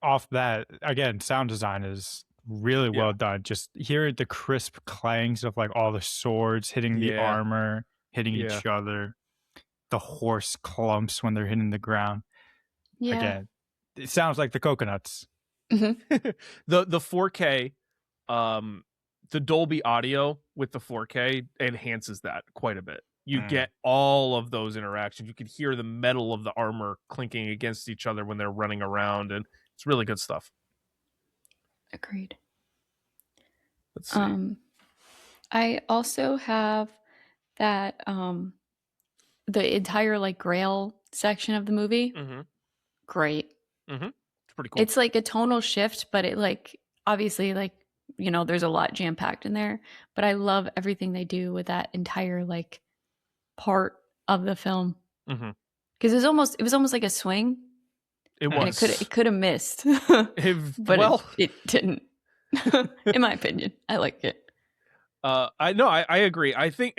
off that, again, sound design is really well done. Just hearing the crisp clangs of like all the swords hitting the armor, hitting each other, the horse clumps when they're hitting the ground. Yeah. Again, it sounds like the coconuts. The 4K, the Dolby audio with the 4K enhances that quite a bit. You get all of those interactions. You could hear the metal of the armor clinking against each other when they're running around, and it's really good stuff. Agreed. Let's see. I also have that the entire like Grail section of the movie. Great. It's pretty cool. It's like a tonal shift, but it like obviously like there's a lot jam packed in there. But I love everything they do with that entire like part of the film, because it was almost like a swing. It was. And it could have missed, but it didn't. In my opinion, I like it. I agree. I think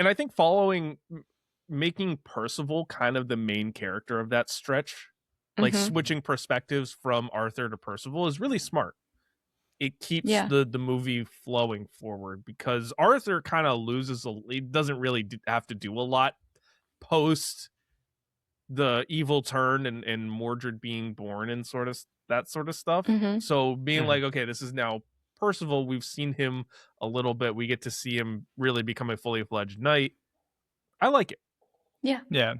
making Percival kind of the main character of that stretch, like switching perspectives from Arthur to Percival, is really smart. It keeps the movie flowing forward, because Arthur kind of he doesn't really have to do a lot post the evil turn and Mordred being born and that sort of stuff. So being like, okay, this is now Percival. We've seen him a little bit. We get to see him really become a fully fledged knight. I like it. Yeah. Yeah.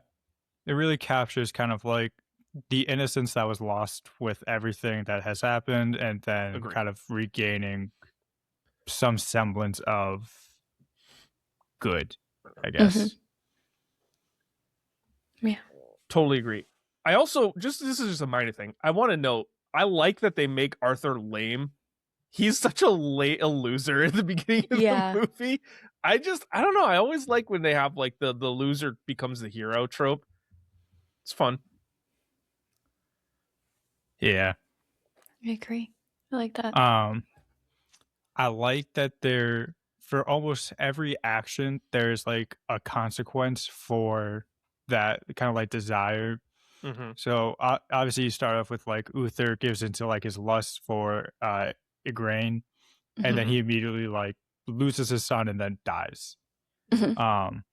It really captures kind of like the innocence that was lost with everything that has happened, and then kind of regaining some semblance of good, I guess. Yeah. Totally agree. I also this is just a minor thing. I want to note, I like that they make Arthur lame. he's such a loser at the beginning of Yeah. the movie. I don't know. I always like when they have like the loser becomes the hero trope. It's fun. Yeah. I agree. I like that. I like that for almost every action, there's like a consequence for that kind of like desire. Mm-hmm. So obviously you start off with like Uther gives into like his lust for Igraine, and then he immediately like loses his son and then dies. Mhm.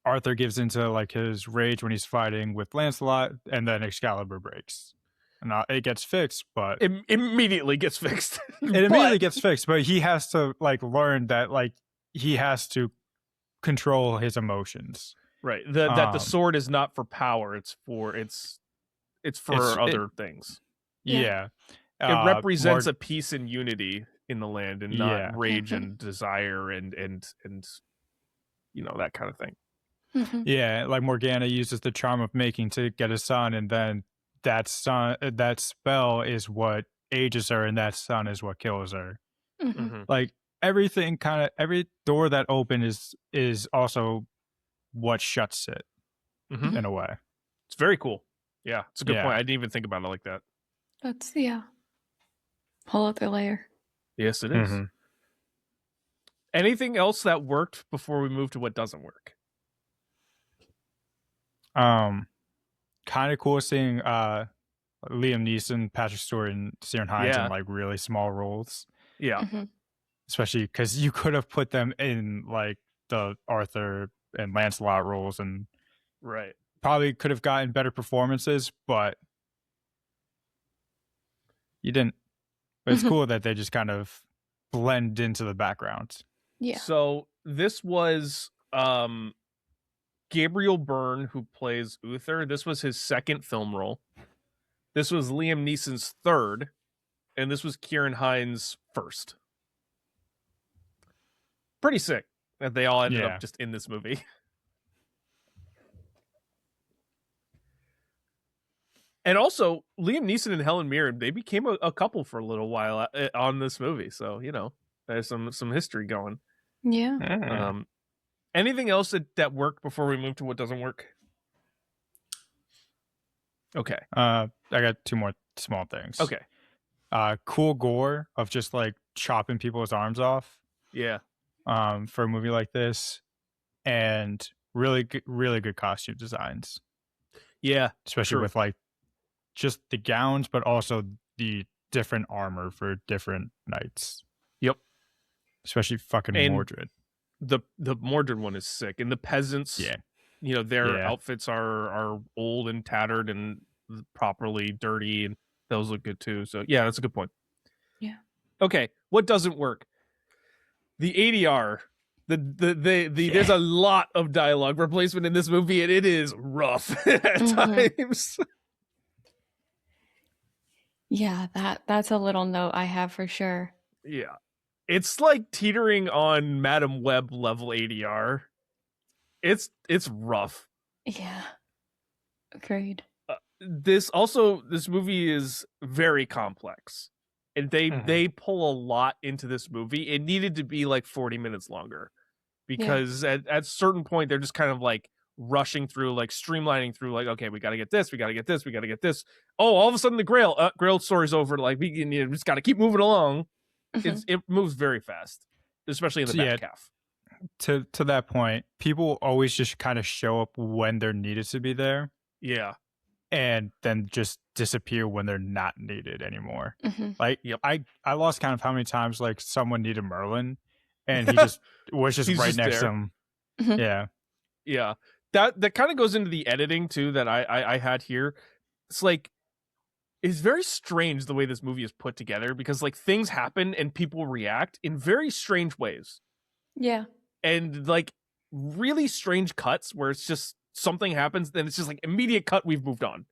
Arthur gives into like his rage when he's fighting with Lancelot, and then Excalibur breaks. And it gets fixed, but It immediately gets fixed. it immediately gets fixed, but he has to like learn that like he has to control his emotions. Right. That the sword is not for power. It's for other things. Yeah. It represents a peace and unity in the land, and not rage and desire and that kind of thing. Yeah, like Morgana uses the charm of making to get a son, and then that spell is what ages her, and that son is what kills her. Like every door that open is also what shuts it in a way. It's very cool. Yeah, it's a good point. I didn't even think about it like that. That's whole other layer. Yes, it is. Anything else that worked before we move to what doesn't work? Kind of cool seeing Liam Neeson, Patrick Stewart, and Ciarán Hinds in like really small roles. Yeah. Especially because you could have put them in like the Arthur and Lancelot roles, and probably could have gotten better performances, but you didn't. But it's cool that they just kind of blend into the background. Yeah. So this was Gabriel Byrne, who plays Uther. This was his second film role. This was Liam Neeson's third, and this was Ciarán Hinds' first. Pretty sick that they all ended up just in this movie. And also, Liam Neeson and Helen Mirren, they became a couple for a little while on this movie. So, there's some history going. Yeah. Anything else that worked before we move to what doesn't work? Okay. I got two more small things. Okay. Cool gore of just like chopping people's arms off. Yeah. For a movie like this, and really good costume designs. Yeah. Especially with like just the gowns, but also the different armor for different knights. Yep. Especially fucking Mordred. The Mordred one is sick, and the peasants. Yeah. Their outfits are old and tattered and properly dirty, and those look good too. So yeah, that's a good point. Yeah. Okay, what doesn't work? The ADR. There's a lot of dialogue replacement in this movie, and it is rough at times. Yeah, that's a little note I have for sure. Yeah. It's like teetering on Madam Web level ADR. It's rough. Yeah. Agreed. This movie is very complex. And they pull a lot into this movie. It needed to be like 40 minutes longer. Because at a certain point they're just kind of like rushing through, like streamlining through, like, okay, we gotta get this, we gotta get this, we gotta get this. Oh, all of a sudden the Grail story's over. Like, we just gotta keep moving along. It moves very fast, especially in the back half. To that point, people always just kind of show up when they're needed to be there. Yeah. And then just disappear when they're not needed anymore. Like, I lost count of how many times like someone needed Merlin, and he just was just right next to him. Yeah. That kind of goes into the editing too that I had here. It's like, it's very strange the way this movie is put together, because like things happen and people react in very strange ways. Yeah. And like really strange cuts where it's just something happens, then it's just like immediate cut, we've moved on.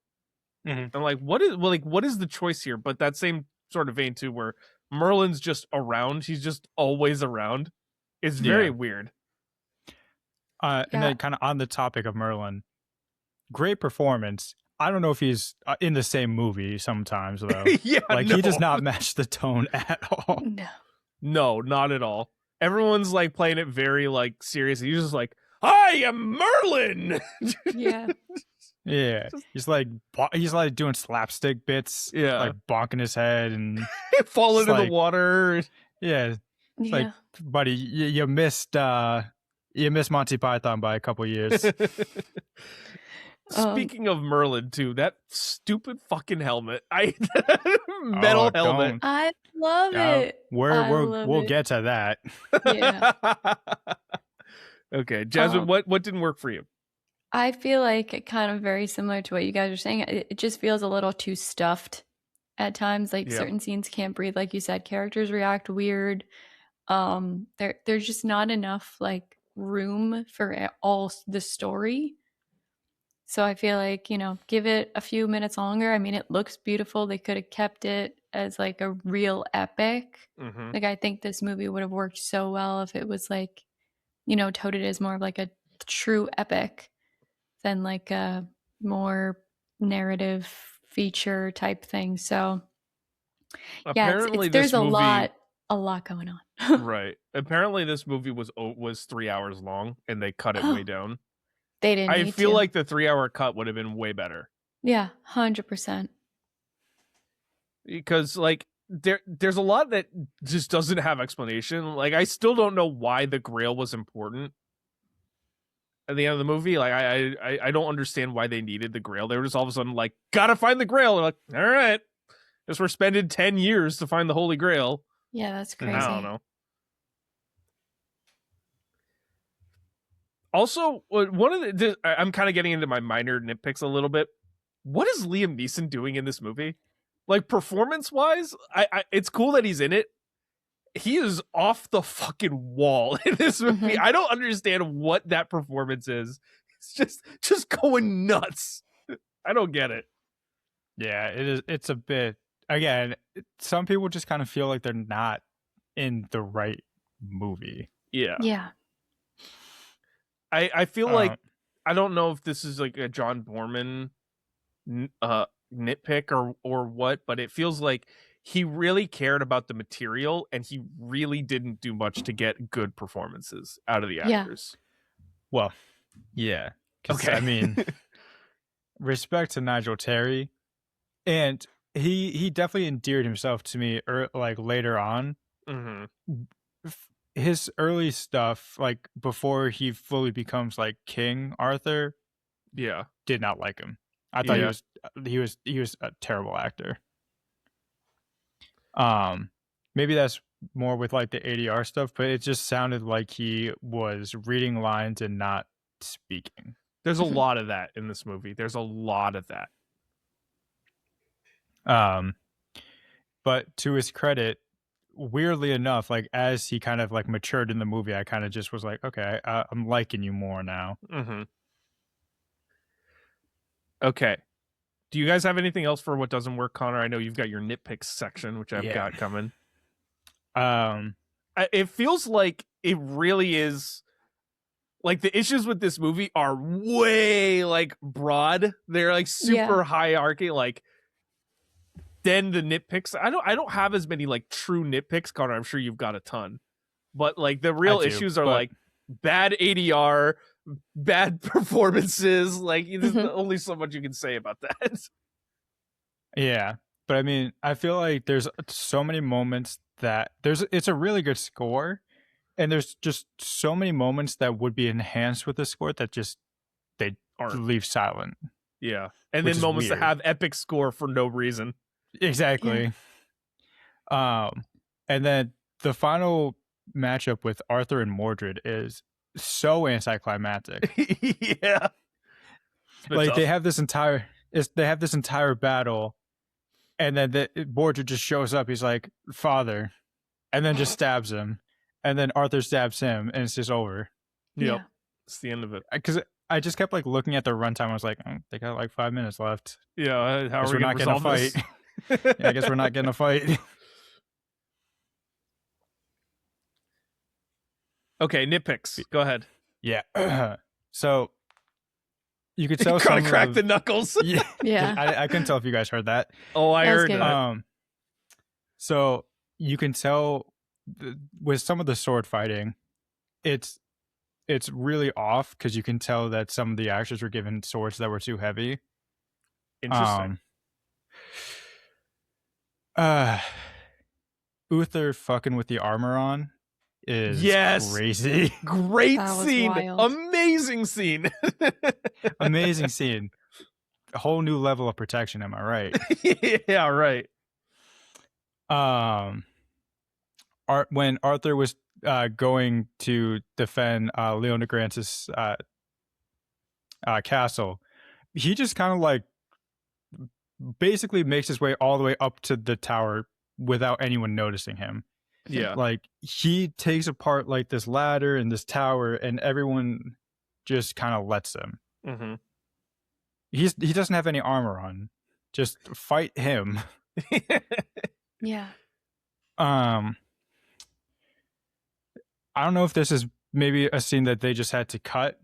I'm like, what is the choice here? But that same sort of vein too, where Merlin's just around, he's just always around. It's very weird. And then kind of on the topic of Merlin, great performance. I don't know if he's in the same movie sometimes though. Yeah, like no. he does not match the tone at all. No, not at all. Everyone's like playing it very like serious. He's just like, I am Merlin. Yeah. Yeah, he's like doing slapstick bits, Yeah. like bonking his head and falling It's in like- the water. yeah, it's like, buddy, you missed Monty Python by a couple years. Speaking of Merlin, too, that stupid fucking helmet. Metal helmet. don't. I love it. We'll get to that. Yeah. Okay, Jasmine, what didn't work for you? I feel like it kind of very similar to what you guys are saying. It just feels a little too stuffed at times. Like certain scenes can't breathe, like you said. Characters react weird. There's just not enough like room for all the story. So I feel like, give it a few minutes longer. I mean, it looks beautiful. They could have kept it as like a real epic. Mm-hmm. Like I think this movie would have worked so well if it was like, touted as more of like a true epic than like a more narrative feature type thing. So Apparently, there's this movie, a lot going on. right. Apparently, this movie was 3 hours long, and they cut it way down. They didn't. I need feel to. like the 3 hour cut would have been way better. Yeah, 100%. Because like there's a lot that just doesn't have explanation. Like I still don't know why the Grail was important at the end of the movie. Like I don't understand why they needed the Grail. They were just all of a sudden like, gotta find the Grail. They're like, all right, guess we're spending 10 years to find the Holy Grail. Yeah, that's crazy. I don't know. Also, one of I'm kind of getting into my minor nitpicks a little bit. What is Liam Neeson doing in this movie? Like performance wise, it's cool that he's in it. He is off the fucking wall in this movie. Mm-hmm. I don't understand what that performance is. It's just going nuts. I don't get it. Yeah, it is. It's a bit. Again, some people just kind of feel like they're not in the right movie. Yeah. Yeah. I feel like I don't know if this is like a John Boorman nitpick or what, but it feels like he really cared about the material and he really didn't do much to get good performances out of the actors. Well, yeah. Okay. I mean, respect to Nigel Terry, and he definitely endeared himself to me like later on. Mm-hmm. His early stuff, like before he fully becomes like King Arthur, did not like him. I thought he was a terrible actor. Maybe that's more with like the ADR stuff, but it just sounded like he was reading lines and not speaking. There's a lot of that in this movie. There's a lot of that. But to his credit, weirdly enough, like as he kind of like matured in the movie, I kind of just was like, okay, I'm liking you more now. Mm-hmm. Okay. Do you guys have anything else for what doesn't work, Connor? I know you've got your nitpicks section, which I've got coming. It feels like it really is like the issues with this movie are way like broad. They're like super hierarchy. Like then the nitpicks. I don't have as many like true nitpicks, Connor. I'm sure you've got a ton, but like the real issues are like bad ADR, bad performances. Like there's only so much you can say about that. Yeah, but I mean, I feel like there's so many moments that it's a really good score, and there's just so many moments that would be enhanced with the score that just they leave silent. Yeah, and then moments that have epic score for no reason. Exactly. And then the final matchup with Arthur and Mordred is so anticlimactic. Yeah. Like they have this entire battle, and then Mordred just shows up. He's like, "Father," and then just stabs him, and then Arthur stabs him, and it's just over. Yep. It's the end of it. Because I just kept like looking at the runtime. I was like, they got like 5 minutes left. Yeah, how are we not gonna fight? I guess we're not getting a fight. Okay, nitpicks. Go ahead. Yeah. So you could tell Trying some to crack of, the knuckles. yeah, Yeah. I couldn't tell if you guys heard that. Oh, I That was heard good. that. So you can tell with some of the sword fighting, it's really off because you can tell that some of the actors were given swords that were too heavy. Interesting. Uther fucking with the armor on is crazy. Great That was scene. wild. Amazing scene. Amazing scene. A whole new level of protection, am I right? Yeah, right. When Arthur was going to defend Leona Grant's castle, he just kind of like basically makes his way all the way up to the tower without anyone noticing him. Yeah. Like he takes apart like this ladder and this tower, and everyone just kind of lets him. Mm-hmm. He doesn't have any armor on. Just fight him. Yeah. I don't know if this is maybe a scene that they just had to cut,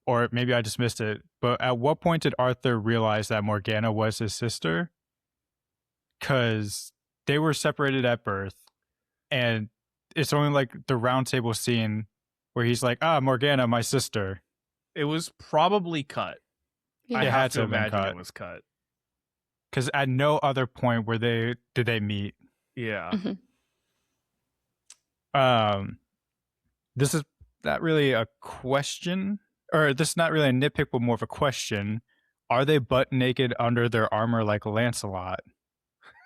or maybe I just missed it. But at what point did Arthur realize that Morgana was his sister? Because they were separated at birth, and it's only like the round table scene where he's like, Morgana, my sister. It was probably cut. Yeah. I It have had to to have been imagine cut. it was cut. Because at no other point did they meet. Yeah. This is not really a question, or this is not really a nitpick, but more of a question. Are they butt naked under their armor like Lancelot?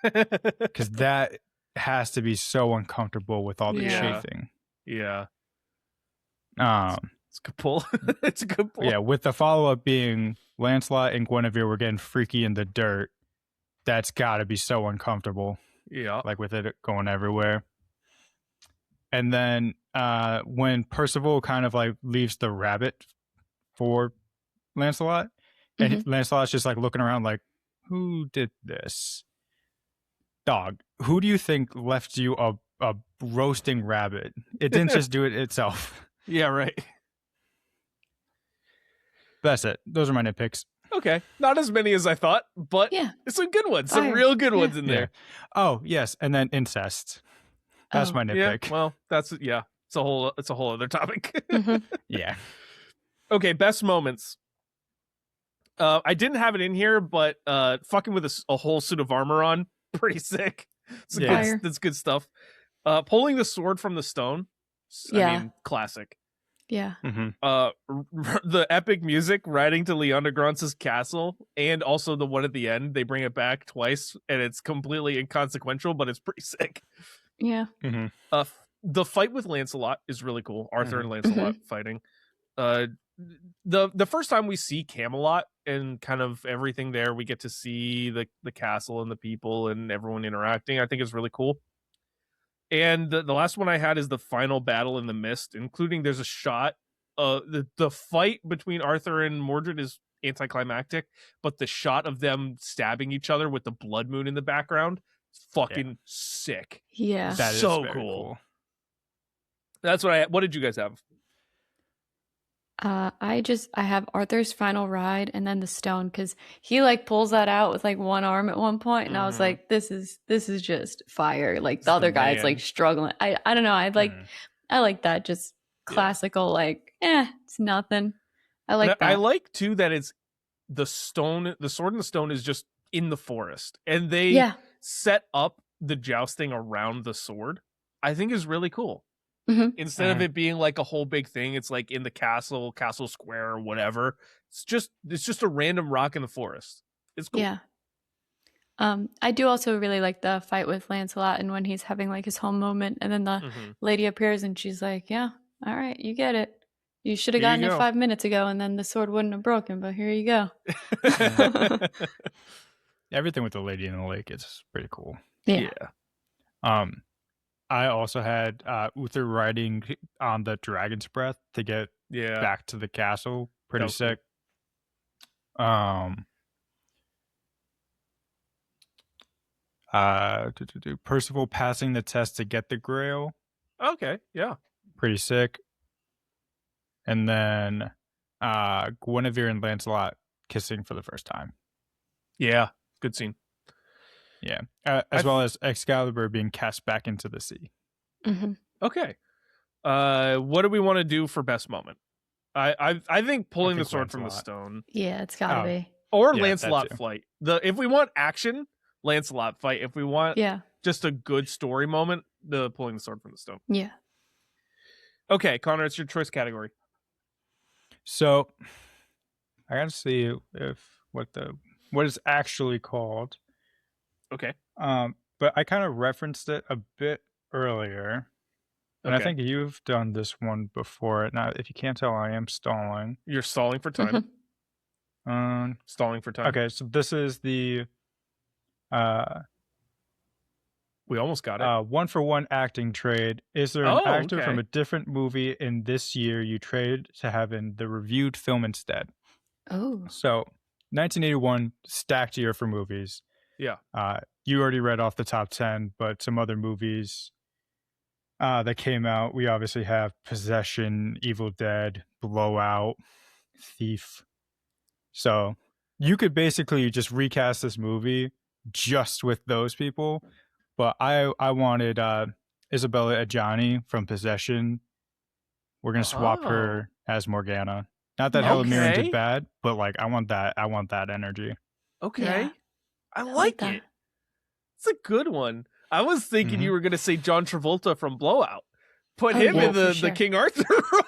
Because that has to be so uncomfortable with all the Yeah. chafing. Yeah. It's a good pull. It's a good pull. Yeah, with the follow-up being Lancelot and Guinevere were getting freaky in the dirt. That's got to be so uncomfortable. Yeah. Like with it going everywhere. And then when Percival kind of like leaves the rabbit for Lancelot, and Lancelot's just like looking around like, who did this? Dog, who do you think left you a roasting rabbit? It didn't just do it itself. Yeah, right. That's it. Those are my nitpicks. Okay. Not as many as I thought, but Yeah. some good ones. Some Fire. real good Yeah. ones in there. Oh, yes. And then incest. That's Oh. my Yeah. nitpick. Well, it's a whole other topic. Yeah. Okay, best moments. I didn't have it in here, but fucking with a whole suit of armor on, pretty sick. Fire. That's good stuff. Pulling the sword from the stone. Yeah. I mean, classic. Yeah. The epic music riding to Leona Grant's castle, and also the one at the end. They bring it back twice, and it's completely inconsequential, but it's pretty sick. Yeah. The fight with Lancelot is really cool. Arthur and Lancelot fighting. The first time we see Camelot and kind of everything there, we get to see the castle and the people and everyone interacting. I think is really cool. And the last one I had is the final battle in the mist, including there's a shot. The fight between Arthur and Mordred is anticlimactic, but the shot of them stabbing each other with the blood moon in the background is fucking sick. Yeah. That is So very cool. That's what did you guys have? I have Arthur's final ride and then the stone, because he like pulls that out with like one arm at one point, and I was like, this is just fire. Like the other guy's man. like struggling. I don't know. I like that just classical like it's nothing. I like that. I like too that it's the sword and the stone is just in the forest, and they set up the jousting around the sword. I think is really cool. Instead of it being like a whole big thing, it's like in the castle square or whatever. It's just a random rock in the forest. It's cool. Yeah. I do also really like the fight with Lancelot, and when he's having like his home moment, and then the lady appears and she's like, yeah, all right, you get it. You should have Here you gotten it go. 5 minutes ago, and then the sword wouldn't have broken, but here you go. Everything with the lady in the lake is pretty cool. Yeah. I also had Uther riding on the dragon's breath to get back to the castle. Pretty sick. Percival passing the test to get the Grail. Okay, yeah. Pretty sick. And then Guinevere and Lancelot kissing for the first time. Yeah, good scene. Yeah, as well as Excalibur being cast back into the sea. Mm-hmm. Okay. What do we want to do for best moment? I think pulling the sword from the Lancelot. stone, Yeah, it's gotta be. or Yeah, that Lancelot too. fight. If we want action, Lancelot fight. If we want Yeah, just a good story moment, the pulling the sword from the stone. yeah. Okay, Connor, it's your choice category. So I gotta see what it's actually called. Okay. But I kind of referenced it a bit earlier, and I Okay. think you've done this one before. Now, if you can't tell, I am stalling. You're stalling for time. Stalling for time. Okay, so this is the We almost got it. 1-for-1 acting trade. Is there an Oh, actor okay. from a different movie in this year you trade to have in the reviewed film instead? Oh, So, 1981, stacked year for movies. Yeah. You already read off the top 10, but some other movies that came out. We obviously have Possession, Evil Dead, Blowout, Thief. So, you could basically just recast this movie just with those people. But I wanted Isabella Adjani from Possession. We're gonna swap her as Morgana. Not that Helen Mirren Okay. did bad, but like I want that energy. Okay. Yeah. I like that. it. It's a good one. I was thinking Mhm. you were going to say John Travolta from Blowout. Put Oh, him yeah, in for the sure. King Arthur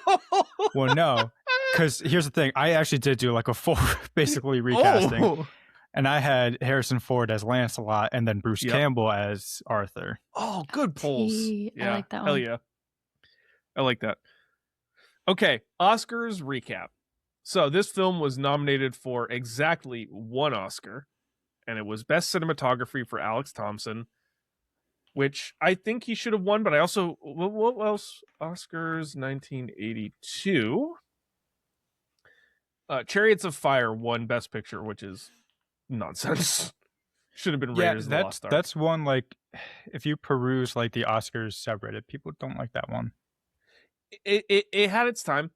role. Well, no, because here's the thing. I actually did do like a full basically recasting, Oh. and I had Harrison Ford as Lancelot and then Bruce Yep. Campbell as Arthur. Oh, good pulls. Tea. I Yeah. like that Hell one. yeah. I like that. Okay, Oscars recap. So this film was nominated for exactly one Oscar, and it was Best Cinematography for Alex Thompson, which I think he should have won, but I also... What else? Oscars 1982. Chariots of Fire won Best Picture, which is nonsense. Should have been Raiders of the Lost Ark. that's one like if you peruse like the Oscars subreddit, people don't like that one. It had its time.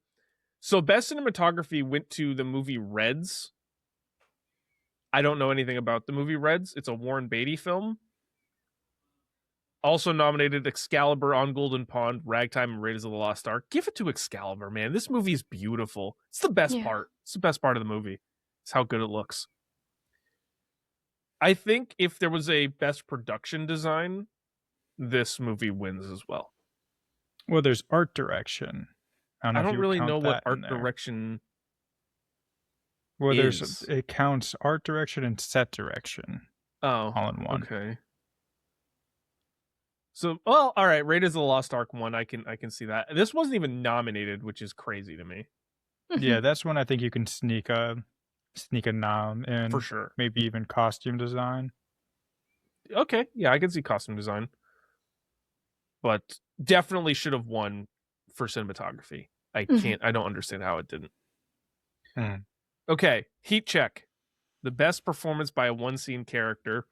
So Best Cinematography went to the movie Reds. I don't know anything about the movie Reds. It's a Warren Beatty film. Also nominated Excalibur, On Golden Pond, Ragtime, and Raiders of the Lost Ark. Give it to Excalibur, man. This movie is beautiful. It's the best Yeah. part. It's the best part of the movie. It's how good it looks. I think if there was a best production design, this movie wins as well. Well, there's art direction. I if don't you really count know what that in art there. direction Well, is. it counts art direction and set direction Oh, all in one. okay. So, well, all right. Raiders of the Lost Ark won. I can see that. This wasn't even nominated, which is crazy to me. Yeah, that's when I think you can sneak a nom in, For sure. maybe even costume design. Okay, yeah, I can see costume design, but definitely should have won for cinematography. I don't understand how it didn't. Mhm. Okay, Heat Check, the best performance by a one scene character.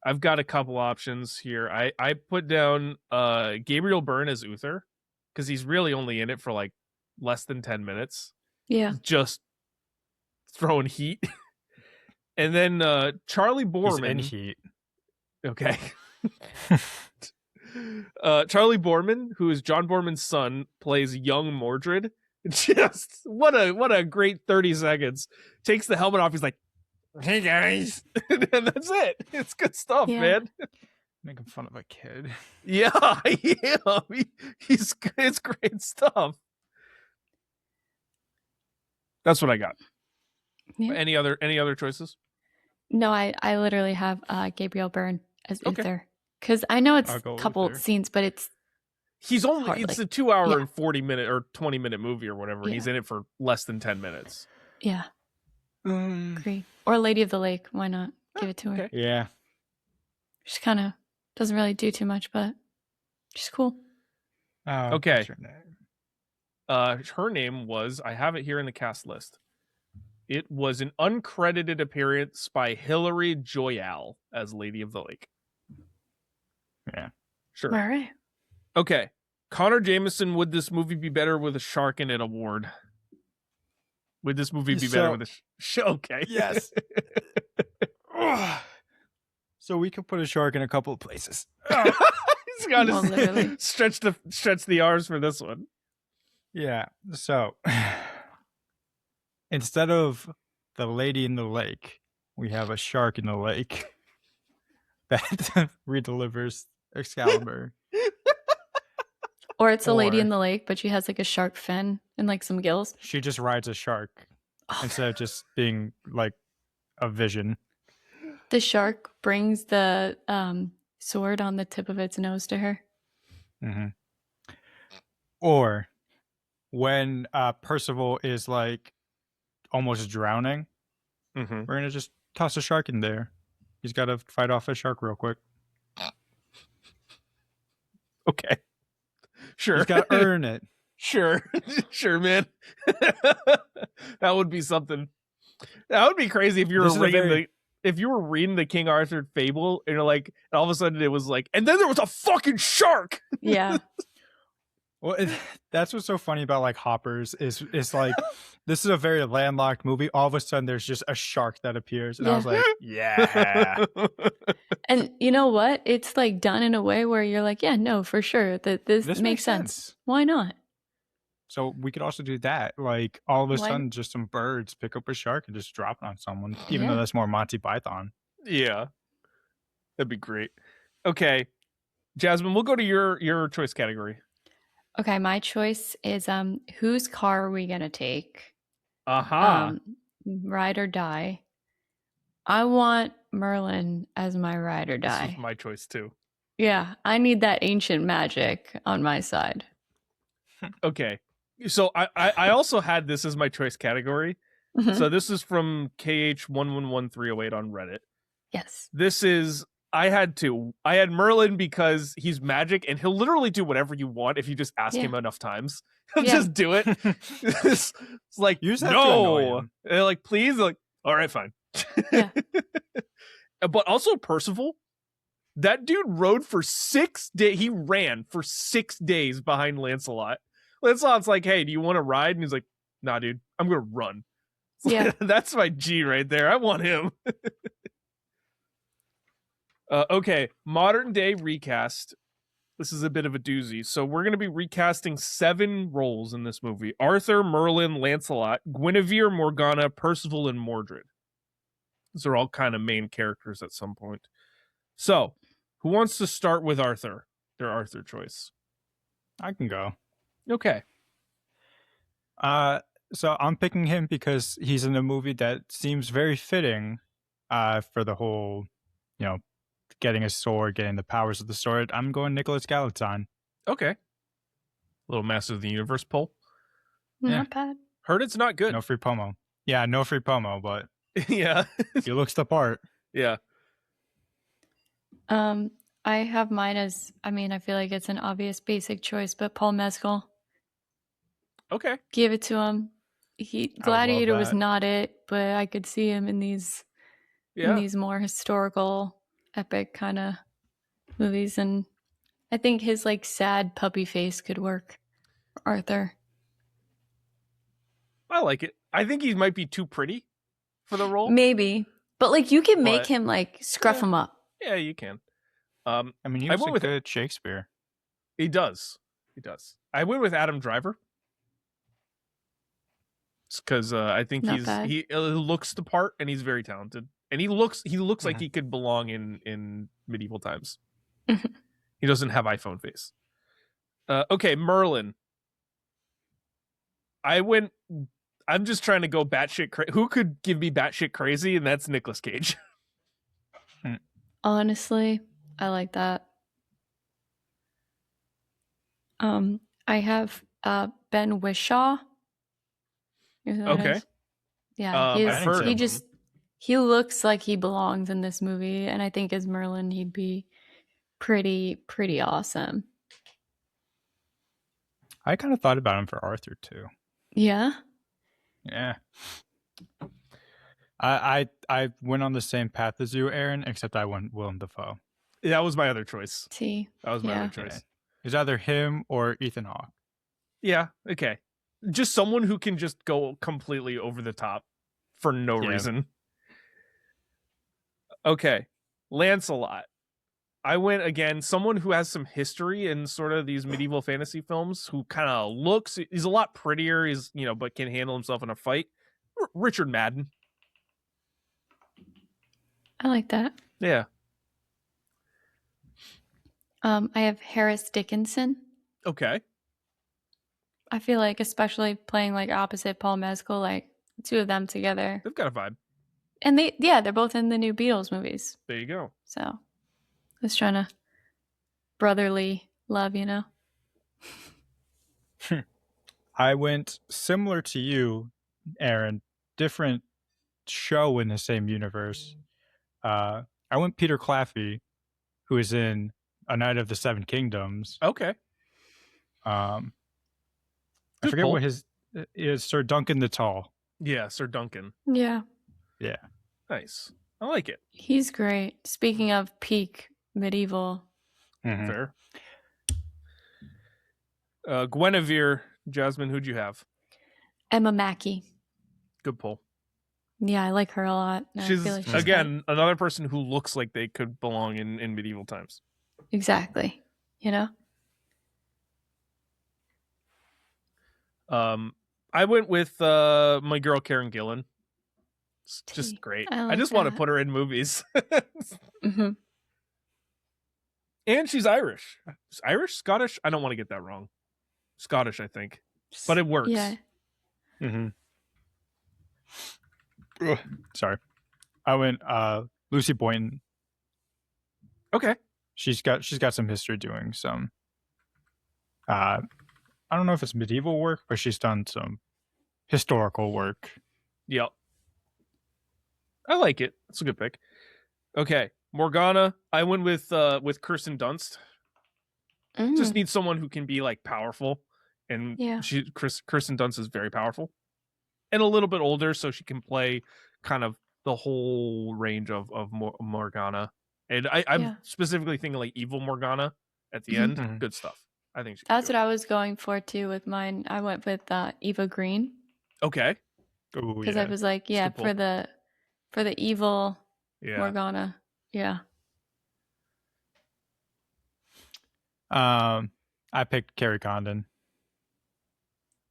I've got a couple options here. I put down Gabriel Byrne as Uther because he's really only in it for like less than 10 minutes, Yeah. just throwing heat. And then Charlie He's Boorman. in Heat. Okay. Charlie Boorman, who is John Boorman's son, plays young Mordred. Just what a great 30 seconds. Takes the helmet off. He's like, "Hey guys," and that's it. It's good stuff, Yeah. man. Making fun of a kid. Yeah, it's great stuff. That's what I got. Yeah. Any other choices? No, I literally have Gabriel Byrne as Okay. Uther because I know it's I'll a go couple Uther. scenes, but it's It's hardly. a 2 hour Yeah. and 40-minute or 20-minute movie or whatever. And he's Yeah. in it for less than 10 minutes. yeah, agree. Or Lady of the Lake, why not give it to her? Okay. Yeah. She kind of doesn't really do too much, but she's cool. Oh, Okay. what's her name? Her name was, I have it here in the cast list. It was an uncredited appearance by Hilary Joyal as Lady of the Lake. Yeah. Sure. All right. Okay. Connor Jameson, would this movie be better with a shark in it award? Would this movie be better with a show? Okay. Yes. So we could put a shark in a couple of places. He's got Well, to literally. stretch the R's for this one. Yeah. So instead of the lady in the lake, we have a shark in the lake that redelivers Excalibur. Or it's a lady Or- in the lake, but she has like a shark fin and like some gills. She just rides a shark instead of just being like a vision. The shark brings the sword on the tip of its nose to her. Mm-hmm. Or when Percival is like almost drowning, Mm-hmm. we're gonna just toss a shark in there. He's got to fight off a shark real quick. Okay. Sure. He's got to earn it. Sure. Sure, man. That would be something. That would be crazy if you were This is a reading if you were reading the King Arthur fable and you're like, and all of a sudden it was like, and then there was a fucking shark. Yeah. Well, that's what's so funny about like Hoppers is like this is a very landlocked movie. All of a sudden, there's just a shark that appears, and I was like, yeah. And you know what? It's like done in a way where you're like, yeah, no, for sure. That this makes sense. Why not? So we could also do that. Like all of a Why- sudden, just some birds pick up a shark and just drop it on someone, even though Yeah. that's more Monty Python. Yeah. That'd be great. Okay. Jasmine, we'll go to your choice category. Okay, my choice is whose car are we gonna take? Aha. Ride or die. I want Merlin as my ride or This die. was my choice too. Yeah, I need that ancient magic on my side. Okay. So I also had this as my choice category. So this is from KH111308 on Reddit. Yes. This is I had Merlin because he's magic and he'll literally do whatever you want if you just ask Yeah. him enough times. He'll Yeah. just do it. It's like, You just have to annoy no. him. And they're like, please. They're like, all right, fine. Yeah. But also Percival, that dude rode for 6 days. He ran for 6 days behind Lancelot. Lancelot's like, hey, do you want to ride? And he's like, nah, dude, I'm going to run. It's like, Yeah. that's my G right there. I want him. Okay, modern day recast. This is a bit of a doozy. So we're going to be recasting 7 roles in this movie. Arthur, Merlin, Lancelot, Guinevere, Morgana, Percival, and Mordred. These are all kind of main characters at some point. So, who wants to start with Arthur? Their Arthur choice. I can go. Okay. So I'm picking him because he's in a movie that seems very fitting for the whole, getting a sword, getting the powers of the sword. I'm going Nicholas Gallatin. Okay. Little Master of the Universe poll. Yeah. Not bad. Heard it's not good. No free promo. Yeah, no free promo, but Yeah. he looks the part. Yeah. I have mine as, I feel like it's an obvious basic choice, but Paul Mescal. Okay. Give it to him. love Gladiator was that. not it, but I could see him in these Yeah. more historical, epic kind of movies, and I think his like sad puppy face could work for Arthur. I like it. I think he might be too pretty for the role. Maybe, but like you can make But- him like scruff Yeah. him up. Yeah, you can. I mean, he I was went a with- good Shakespeare. He does. He does. I went with Adam Driver. Because I think Not bad. he looks the part and he's very talented. And he looks like Mhm. he could belong in medieval times. Mhm. He doesn't have iPhone face. Okay, Merlin. I'm just trying to go batshit crazy. Who could give me batshit crazy? And that's Nicolas Cage. Honestly, I like that. I have Ben Whishaw. You know who that Okay. is? Yeah, I've heard of him. he looks like he belongs in this movie, and I think as Merlin, he'd be pretty awesome. I kind of thought about him for Arthur too. Yeah. Yeah. I went on the same path as you, Aaryn, except I went Willem Dafoe. That was my other choice. See. That was my Yeah. other choice. It's either him or Ethan Hawke. Yeah. Okay. just someone who can just go completely over the top for no reason. Okay, Lancelot. I went again, someone who has some history in sort of these medieval fantasy films, who kind of he's a lot prettier, but can handle himself in a fight. Richard Madden. I like that. Yeah. I have Harris Dickinson. Okay. I feel like, especially playing like opposite Paul Mescal, like two of them together. They've got a vibe. And they're both in the new Beatles movies. There you go. So, just trying to brotherly love, I went similar to you, Aaryn, different show in the same universe. I went Peter Claffey, who is in A Knight of the Seven Kingdoms. Okay. I forget what his is. Sir Duncan the Tall. Yeah, Sir Duncan. Yeah. Yeah. Nice. I like it. He's great. Speaking of peak medieval. Mm-hmm. Fair. Guinevere, Jasmine, who'd you have? Emma Mackey. Good pull. Yeah, I like her a lot. I She's, feel like she's again, another person who looks like they could belong in medieval times. Exactly. I went with my girl Karen Gillan. It's just great. I just want to put her in movies. Mm-hmm. And she's Irish. Irish? Scottish? I don't want to get that wrong. Scottish, I think. But it works. Yeah. Mm-hmm. Ugh, sorry. I went Lucy Boynton. Okay. She's got some history doing some I don't know if it's medieval work, but she's done some historical work. Yep. I like it. It's a good pick. Okay. Morgana. I went with Kirsten Dunst. Just need someone who can be like powerful. And Kirsten Dunst is very powerful. And a little bit older, so she can play kind of the whole range of Morgana. And I'm specifically thinking like evil Morgana at the end. Mm-hmm. Good stuff. I think that's what I was going for too with mine. I went with Eva Green. Okay. Because I was like, for the evil Morgana. Yeah. I picked Carrie Condon.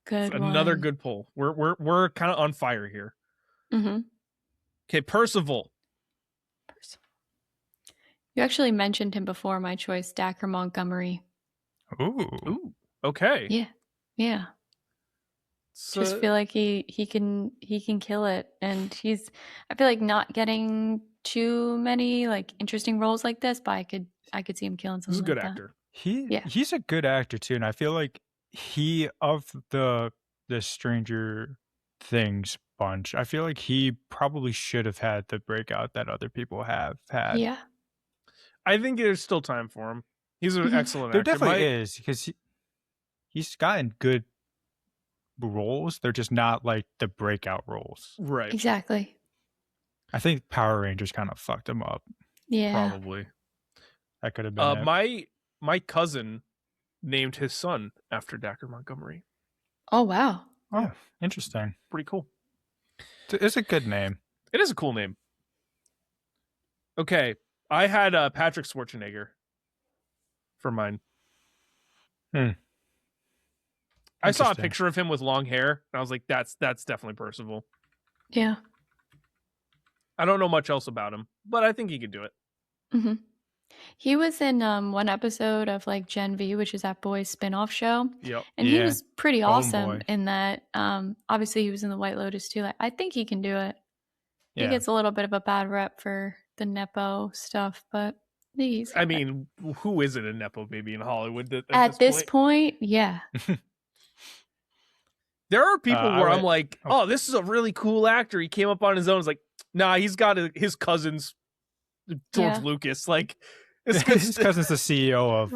Good one. Another good pull. We're kind of on fire here. Mm-hmm. Okay, Percival. You actually mentioned him before. My choice, Dacre Montgomery. Ooh. Okay. Yeah. Just feel like he can kill it, and I feel like not getting too many like interesting roles like this, but I could see him killing someone. He's a good like actor. He's a good actor too, and I feel like he of the Stranger Things bunch, I feel like he probably should have had the breakout that other people have had. Yeah. I think there's still time for him. He's an excellent actor. There definitely is, because he's gotten good roles. They're just not like the breakout roles. Right. Exactly. I think Power Rangers kind of fucked him up. Yeah. Probably. That could have been it. My cousin named his son after Dacre Montgomery. Oh, wow. Oh, interesting. Pretty cool. It's a good name. It is a cool name. Okay. I had Patrick Schwarzenegger for mine. I saw a picture of him with long hair, and I was like, that's definitely Percival. Yeah. I don't know much else about him, but I think he could do it. Mm-hmm. He was in one episode of like Gen V, which is that boys spin-off show. Yep. And he was pretty awesome in that. Obviously he was in the White Lotus too. Like, I think he can do it. He gets a little bit of a bad rep for the Nepo stuff, but he's I mean, who isn't a Nepo baby in Hollywood at this point? Yeah. There are people where I'm like, oh, this is a really cool actor. He came up on his own. It's like, nah, he's got his cousins, George Lucas. Like, his cousin's the CEO of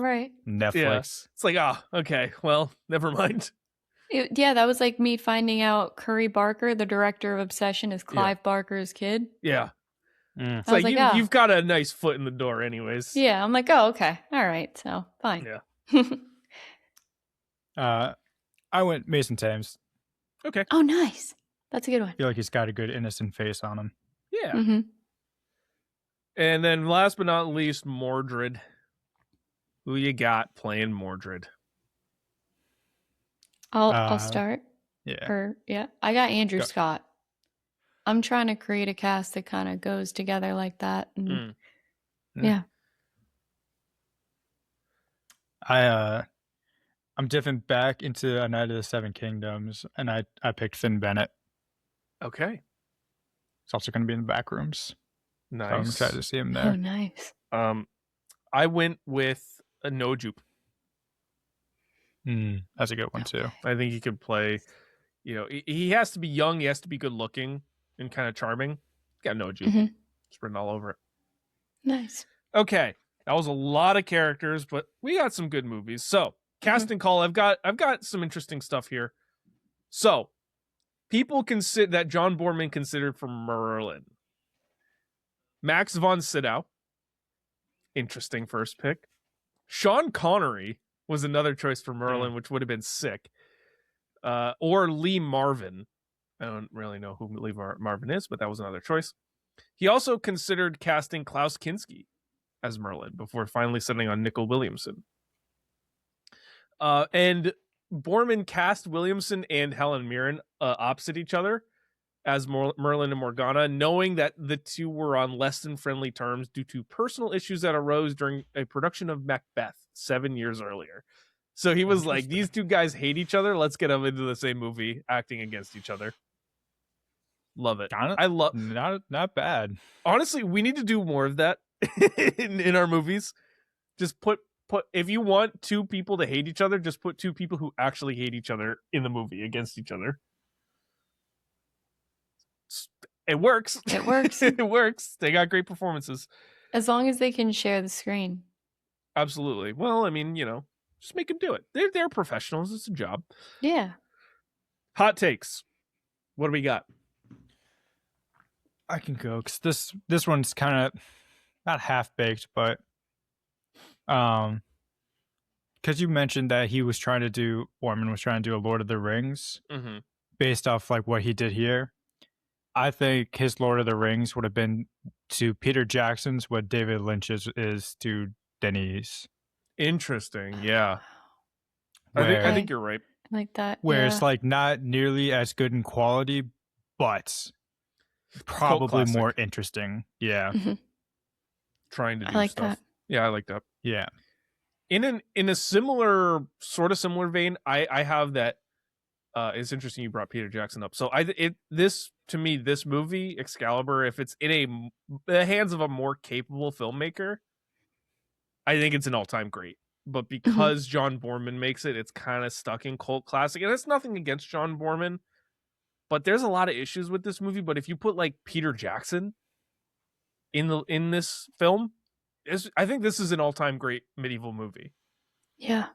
Netflix. Yeah. It's like, okay, well, never mind. That was like me finding out Curry Barker, the director of Obsession, is Clive Barker's kid. Yeah. It's like, you've got a nice foot in the door anyways. Yeah, I'm like, oh, okay. All right, so fine. Yeah. I went Mason Thames. Okay. Oh, nice. That's a good one. I feel like he's got a good innocent face on him. Yeah. Mm-hmm. And then last but not least, Mordred. Who you got playing Mordred? I'll start. Yeah. I got Andrew Go. Scott. I'm trying to create a cast that kind of goes together like that. And yeah. I'm dipping back into A Night of the Seven Kingdoms, and I picked Finn Bennett. Okay. He's also going to be in the back rooms. Nice. So I'm excited to see him there. Oh, nice. I went with a Nojup. That's a good one too. I think he could play, he has to be young, he has to be good looking and kind of charming. Got Nojup. It's written all over it. Nice. Okay. That was a lot of characters, but we got some good movies. So, casting call, I've got some interesting stuff here. So, people consider that John Boorman considered for Merlin. Max von Sydow. Interesting first pick. Sean Connery was another choice for Merlin, which would have been sick. Or Lee Marvin. I don't really know who Lee Marvin is, but that was another choice. He also considered casting Klaus Kinski as Merlin before finally settling on Nicol Williamson. And Boorman cast Williamson and Helen Mirren opposite each other as Merlin and Morgana, knowing that the two were on less than friendly terms due to personal issues that arose during a production of Macbeth 7 years earlier. So he was like, these two guys hate each other. Let's get them into the same movie acting against each other. Love it. I love not bad. Honestly, we need to do more of that in our movies. Just put if you want two people to hate each other, just put two people who actually hate each other in the movie against each other. It works. It works. It works. They got great performances. As long as they can share the screen. Absolutely. Well, I mean, just make them do it. They're professionals. It's a job. Yeah. Hot takes. What do we got? I can go because this one's kind of not half baked, but because you mentioned that Boorman was trying to do a Lord of the Rings based off like what he did here. I think his Lord of the Rings would have been to Peter Jackson's what David Lynch's is to Denis. Interesting. Yeah. Where, I think you're right. Like that. Where it's like not nearly as good in quality, but probably more interesting. Yeah. Trying to do I like stuff. that. Yeah, I like that. Yeah. In a similar vein, I have that. It's interesting you brought Peter Jackson up. So this movie Excalibur, if it's in the hands of a more capable filmmaker, I think it's an all-time great. But because John Boorman makes it, it's kind of stuck in cult classic. And it's nothing against John Boorman, but there's a lot of issues with this movie. But if you put like Peter Jackson in this film, I think this is an all-time great medieval movie. Yeah.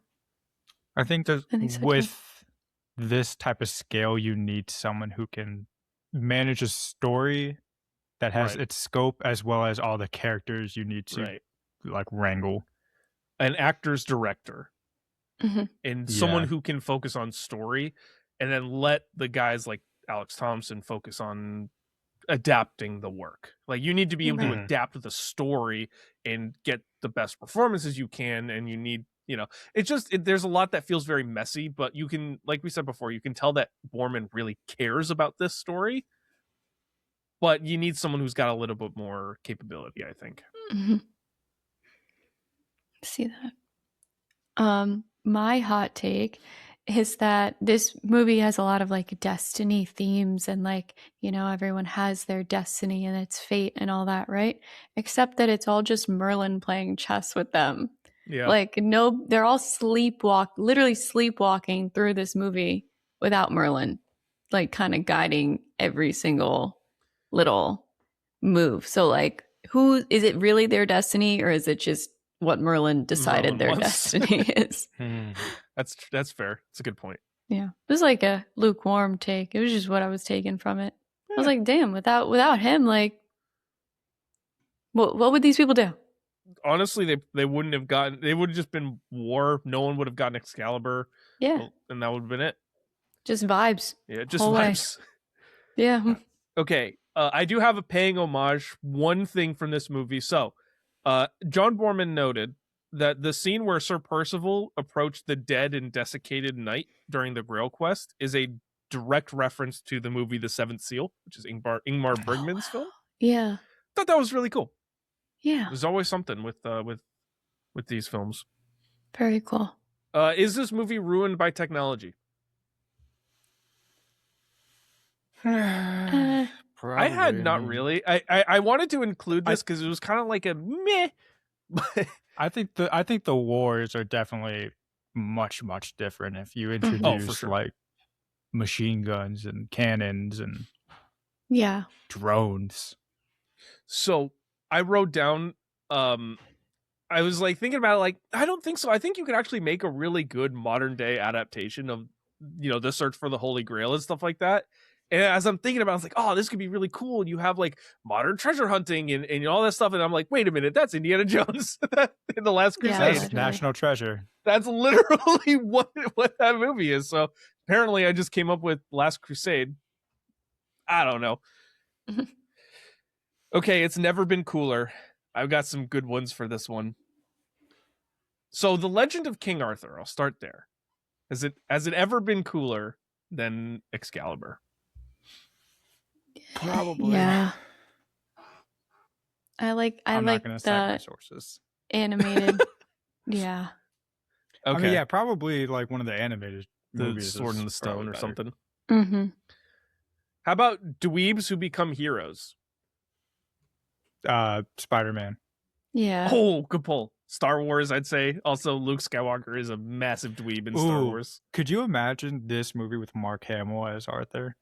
I think that so with this type of scale, you need someone who can manage a story that has its scope as well as all the characters you need to like wrangle. An actor's director and someone who can focus on story and then let the guys like Alex Thompson focus on adapting the work. Like you need to be able to adapt the story and get the best performances you can. And you need, it's just, there's a lot that feels very messy, but you can, like we said before, you can tell that Boorman really cares about this story, but you need someone who's got a little bit more capability, I think. See that. My hot take is that this movie has a lot of like destiny themes and like, everyone has their destiny and its fate and all that, right? Except that it's all just Merlin playing chess with them. Yeah. Like they're all literally sleepwalking through this movie without Merlin, like kind of guiding every single little move. So like, who is it really their destiny, or is it just what Merlin decided their destiny is? That's fair. It's a good point. Yeah, it was like a lukewarm take. It was just what I was taking from it. I was like, damn, without him, like, what would these people do? Honestly, they wouldn't have gotten. They would have just been war. No one would have gotten Excalibur. Yeah, and that would have been it. Just vibes. Yeah, just Whole way. vibes. Yeah. Okay, I do have a paying homage. One thing from this movie. So, John Boorman noted that the scene where Sir Percival approached the dead and desiccated knight during the Grail quest is a direct reference to the movie The Seventh Seal, which is Ingmar Bergman's film. Yeah. Thought that was really cool. Yeah. There's always something with these films. Very cool. Is this movie ruined by technology? Uh, I had not really. I wanted to include this because it was kind of like a meh. I think the wars are definitely much different if you introduce sure. like machine guns and cannons and yeah. drones. So I wrote down. I was like thinking about it, like I don't think so. I think you could actually make a really good modern day adaptation of the search for the Holy Grail and stuff like that. And as I'm thinking about it, I was like, oh, this could be really cool. And you have like modern treasure hunting and all that stuff. And I'm like, wait a minute, that's Indiana Jones in The Last Yeah, Crusade. That's national treasure. That's literally what that movie is. So apparently I just came up with Last Crusade. I don't know. Okay, it's never been cooler. I've got some good ones for this one. So The Legend of King Arthur, I'll start there. Has it ever been cooler than Excalibur? Probably. Yeah. I like I'm not gonna cite my the sources. animated. Yeah. Okay. I mean, yeah, probably like one of the animated The movies. Sword is in the Stone probably or better. something. Mm-hmm. How about dweebs who become heroes? Spider-Man. Yeah. Oh, good pull. Star Wars, I'd say. Also, Luke Skywalker is a massive dweeb in Star Ooh. Wars. Could you imagine this movie with Mark Hamill as Arthur?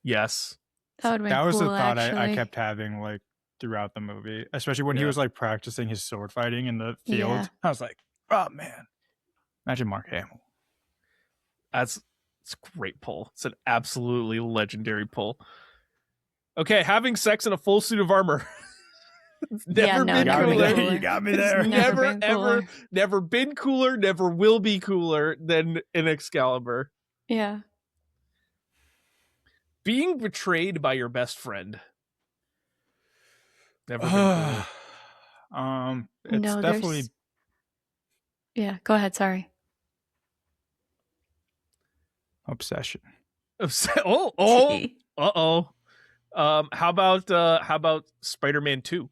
Yes. That would have been That was cool, the thought I actually. kept having like throughout the movie, especially when he Yeah. was like practicing his sword fighting in the field. Yeah. I was like, oh man, imagine Mark Hamill. It's a great pull. It's an absolutely legendary pull. Okay, having sex in a full suit of armor. It's never been never cooler. been cooler. You got me It's there. never, been ever, cooler. never been cooler, never will be cooler than an Excalibur. Yeah. Being betrayed by your best friend. Never been cooler. It's No, definitely there's- Yeah. Go ahead. Sorry. obsession. Oh, Tea. uh-oh. How about Spider-Man 2?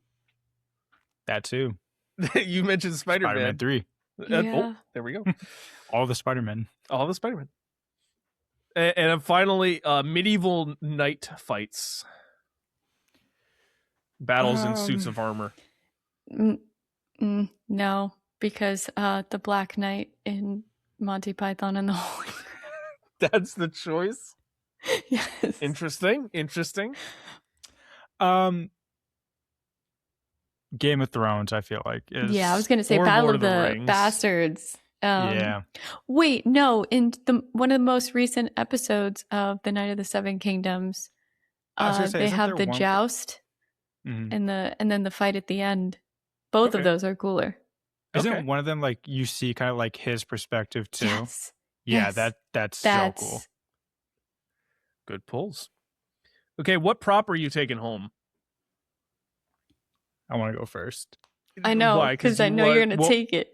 That too. You mentioned Spider-Man Spider-Man. 3. Yeah. Oh, there we go. All the Spider-Men. All the Spider-Man. And then finally, medieval knight fights. Battles in suits of armor. No, because the Black Knight in Monty Python and the Holy That's the choice. Grail. Yes. Interesting. Game of Thrones, I feel like is Yeah, I was gonna say Or Battle Lord of of the the Rings. Bastards. yeah. Wait, no. In one of the most recent episodes of The Night of the Seven Kingdoms, I was gonna say, they isn't have there the one- joust Mhm. and then the fight at the end. Both Okay. of those are cooler. Isn't Okay. one of them like you see kind of like his perspective too? Yes. Yeah, yes. that's That's so cool. Good pulls. Okay, what prop are you taking home? I want to go first. I know Why? because I you know you're want- gonna well- take it.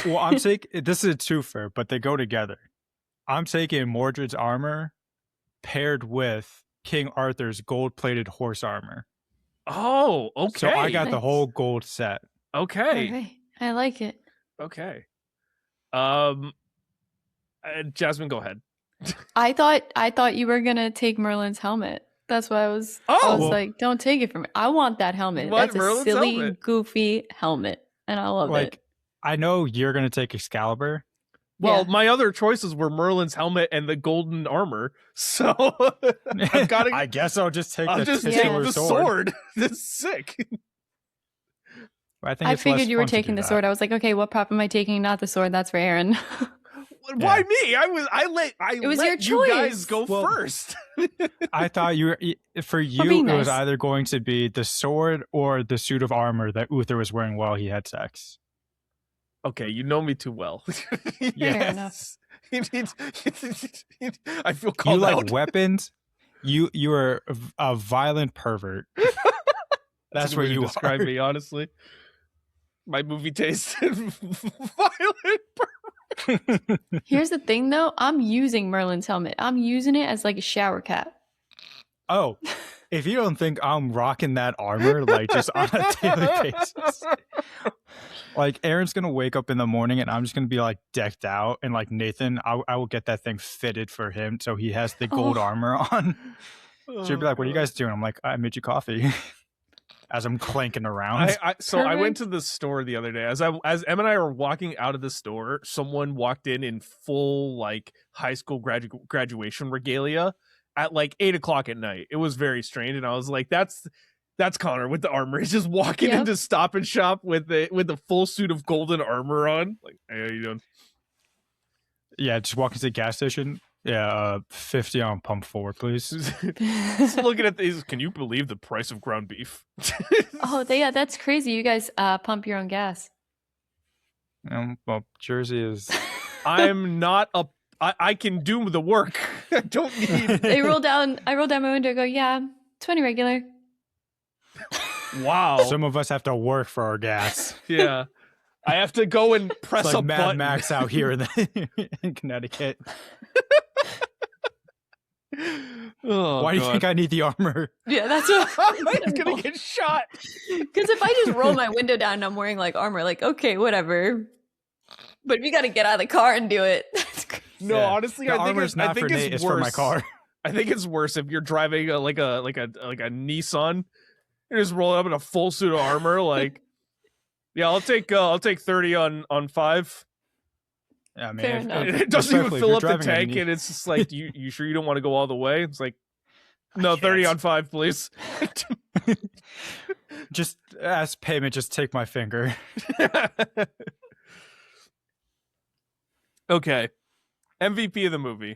Well, I'm taking this is a twofer, but they go together. I'm taking Mordred's armor paired with King Arthur's gold-plated horse armor. Oh, okay. So I got the Nice. whole gold set. Okay. Okay. I like it. Okay. Jasmine, go ahead. I thought you were gonna take Merlin's helmet. That's why I was Oh! like, don't take it from me. I want that helmet. You want That's a Merlin's silly, helmet? goofy helmet. And I love Like it. I know you're gonna take Excalibur. Well, Yeah. my other choices were Merlin's helmet and the golden armor. So I've got to. I guess I'll just take I'll the just take titular the sword. That's sick. I think I it's figured less you were fun to taking do the sword. I was like, okay, what prop am I taking? Not the sword. That's for Aaryn. Why me? I let was your you guys choice. go Well, first. I thought you were for you. being It was nice. either going to be the sword or the suit of armor that Uther was wearing while he had sex. Okay, you know me too well. Fair enough. I feel You called like out. weapons? You are a violent pervert. That's a good what way to you describe are. me, honestly. My movie taste violent. Here's the thing, though. I'm using Merlin's helmet. I'm using it as like a shower cap. Oh, if you don't think I'm rocking that armor like just on a daily basis, like Aaron's gonna wake up in the morning and I'm just gonna be like decked out, and like Nathan, I will get that thing fitted for him so he has the gold armor on. She'll be like, "What are you guys doing?" I'm like, "I made you coffee." As I'm clanking around. I went to the store the other day. As Em and I were walking out of the store, someone walked in full like high school graduation regalia at like 8:00 at night. It was very strange, and I was like, "That's Connor with the armor. He's just walking into Stop and Shop with the full suit of golden armor on." Like, hey, how you doing? Yeah, just walking to the gas station. Yeah, 50 on pump 4, please. Just looking at these, can you believe the price of ground beef? Oh, yeah, that's crazy. You guys pump your own gas. Well, Jersey is. I'm not a. I can do the work. I don't need. I roll down my window. Go, yeah, 20 regular. Wow. Some of us have to work for our gas. Yeah. I have to go and press It's like a Mad button. Max out here in Connecticut. Oh, Why do you God. think I need the armor? Yeah, that's what I'm gonna get shot. Because if I just roll my window down and I'm wearing like armor, like, okay, whatever. But if you got to get out of the car and do it, that's crazy. No, Yeah. honestly, The I think armor's it's, not I think for it's Nate, worse. it's for my car. I think it's worse if you're driving a Nissan. You're just rolling up in a full suit of armor. Like, yeah, I'll take 30 on 5. Yeah, I mean, Fair enough. It doesn't even especially if fill you're up the driving a tank, and it's just like, you sure you don't want to go all the way? It's like, no, 30 on 5, please. Just as payment, just take my finger. Okay. MVP of the movie.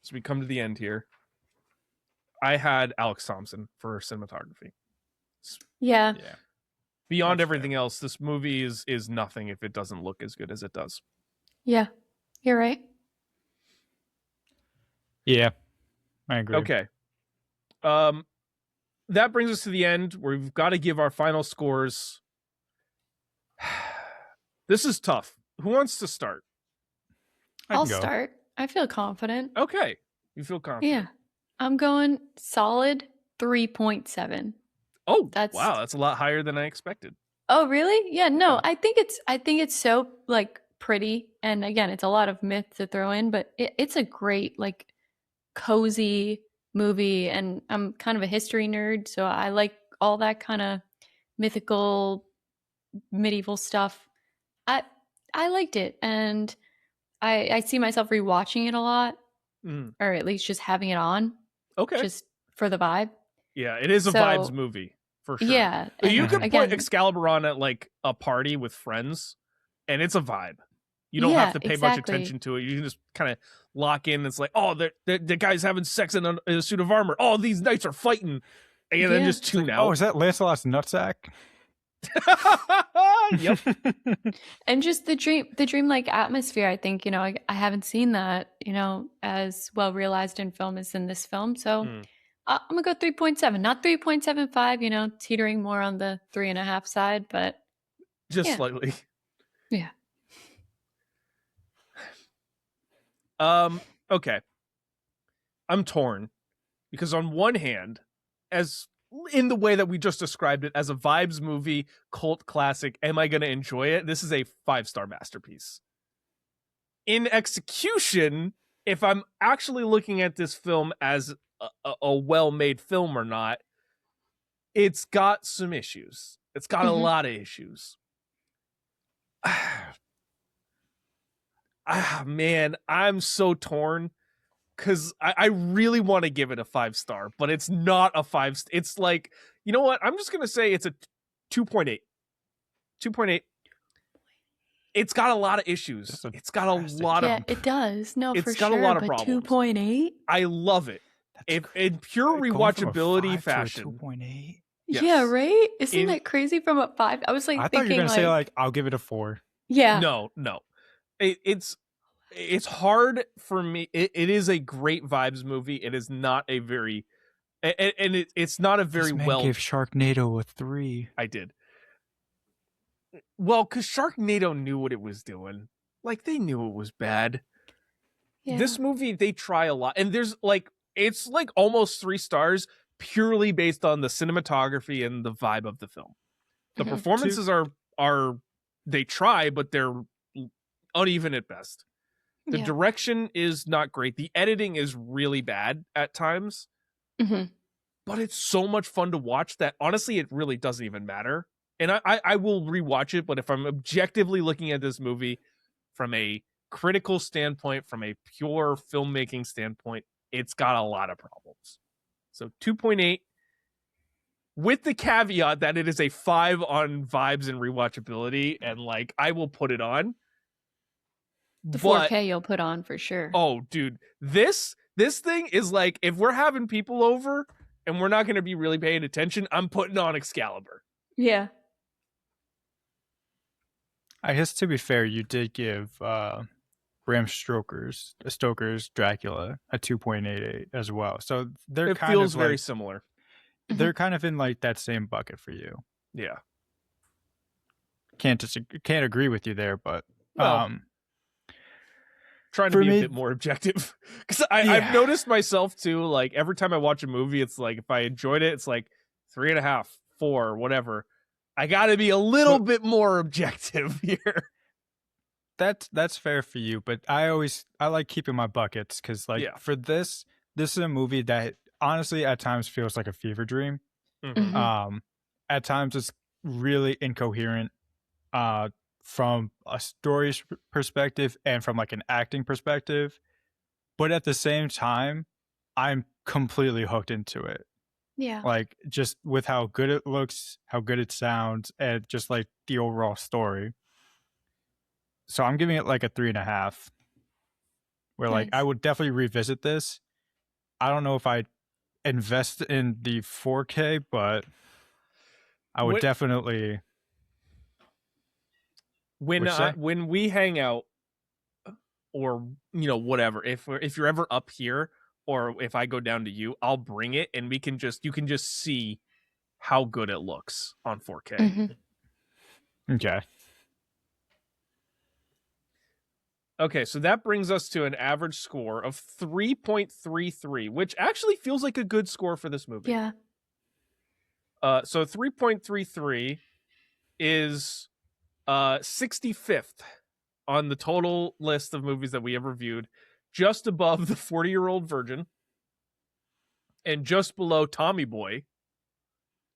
So we come to the end here. I had Alex Thompson for cinematography. Yeah. Yeah. Beyond That's everything else, this movie is nothing if it doesn't look as good as it does. Yeah. You're right. Yeah, I agree. Okay. That brings us to the end where we've got to give our final scores. This is tough. Who wants to start? I'll go. start. I feel confident. Okay. You feel confident? Yeah. I'm going solid 3.7. Oh, That's- wow. That's a lot higher than I expected. Oh, really? Yeah, no. I think it's so like pretty, and again, it's a lot of myth to throw in, but it's a great like cozy movie, and I'm kind of a history nerd, so I like all that kind of mythical medieval stuff. I liked it, and I see myself rewatching it a lot, or at least just having it on, Okay. just for the vibe. Yeah, it is a So- vibes movie for sure. Yeah, But you and could again, put Excalibur on at like a party with friends, and it's a vibe. You don't Yeah, have to pay much exactly. attention to it. You can just kind of lock in. It's like, oh, the guy's having sex in a suit of armor. Oh, these knights are fighting, and then Yeah. just tune Oh, out. is that Lancelot's nutsack? Yep. and just the dreamlike atmosphere. I think I haven't seen that as well realized in film as in this film. So I'm gonna go 3.7, not 3.75. Teetering more on the 3.5 side, but Just Yeah. slightly. Yeah. Okay. I'm torn because on one hand, as in the way that we just described it as a vibes movie, cult classic, am I going to enjoy it? This is a 5-star masterpiece. In execution, if I'm actually looking at this film as a well-made film or not, it's got some issues. It's got a lot of issues. Man, I'm so torn because I really want to give it a 5-star, but it's not a 5. It's like, you know what? I'm just going to say it's a 2.8. 2.8. It's got a lot of issues. That's a It's got a drastic lot yeah, of. it does. No, it's for got a sure. lot of but problems. 2.8. I love it. That's In pure going from a rewatchability 5 to a fashion. 2.8. Yes. Yeah, right. Isn't In- that crazy? From a 5, I was like I thought thinking you were gonna like, say like I'll give it a 4. yeah, No. It's it's hard for me. It is a great vibes movie. It is not a very, and it's not a very This man well. gave Sharknado a 3. I did. Well, because Sharknado knew what it was doing. Like, they knew it was bad. Yeah. This movie, they try a lot. And there's like, it's like almost 3 stars purely based on the cinematography and the vibe of the film. The Mhm. performances are they try, but they're uneven at best. The Yeah. direction is not great. The editing is really bad at times. Mhm. But it's so much fun to watch that honestly it really doesn't even matter. And I will rewatch it, but if I'm objectively looking at this movie from a critical standpoint, from a pure filmmaking standpoint, it's got a lot of problems. So 2.8, with the caveat that it is a 5 on vibes and rewatchability, and like I will put it on. The But 4K you'll put on for sure. oh, dude, this thing is like, if we're having people over and we're not going to be really paying attention, I'm putting on Excalibur. Yeah. I guess to be fair, you did give Bram Stoker's Dracula a 2.88 as well. So they're It kind feels of very like, similar. they're kind of in like that same bucket for you. Yeah. Can't agree with you there, but Well, trying to for be me- a bit more objective, because I've Yeah. noticed myself too, like every time I watch a movie, it's like if I enjoyed it, it's like 3.5, 4, whatever. I got to be a little bit more objective here. that's fair for you, but I like keeping my buckets because like Yeah. for this is a movie that honestly at times feels like a fever dream. Mhm. At times it's really incoherent from a story perspective and from like an acting perspective, but at the same time I'm completely hooked into it, Yeah. like just with how good it looks, how good it sounds, and just like the overall story. So I'm giving it like a 3.5, where like I Nice. would definitely revisit this. I don't know if I'd invest in the 4K, but I would What- definitely. What'd you say? When we hang out, or whatever, if you're ever up here, or if I go down to you, I'll bring it and you can just see how good it looks on 4K. Mhm. Okay. Okay, so that brings us to an average score of 3.33, which actually feels like a good score for this movie. Yeah. So 3.33 is 65th on the total list of movies that we have reviewed, just above the 40-Year-Old Virgin, and just below Tommy Boy.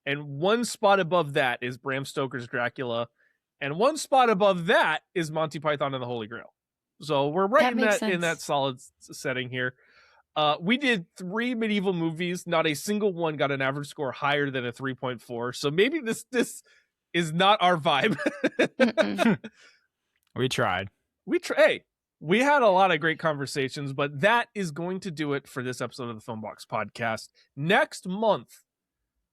And one spot above that is Bram Stoker's Dracula, and one spot above that is Monty Python and the Holy Grail. So we're right That in makes that sense. solid setting here. We did 3 medieval movies. Not a single one got an average score higher than a 3.4. So maybe this is not our vibe. Mm-mm. We tried. Hey, we had a lot of great conversations, but that is going to do it for this episode of the Filmbox Podcast. Next month,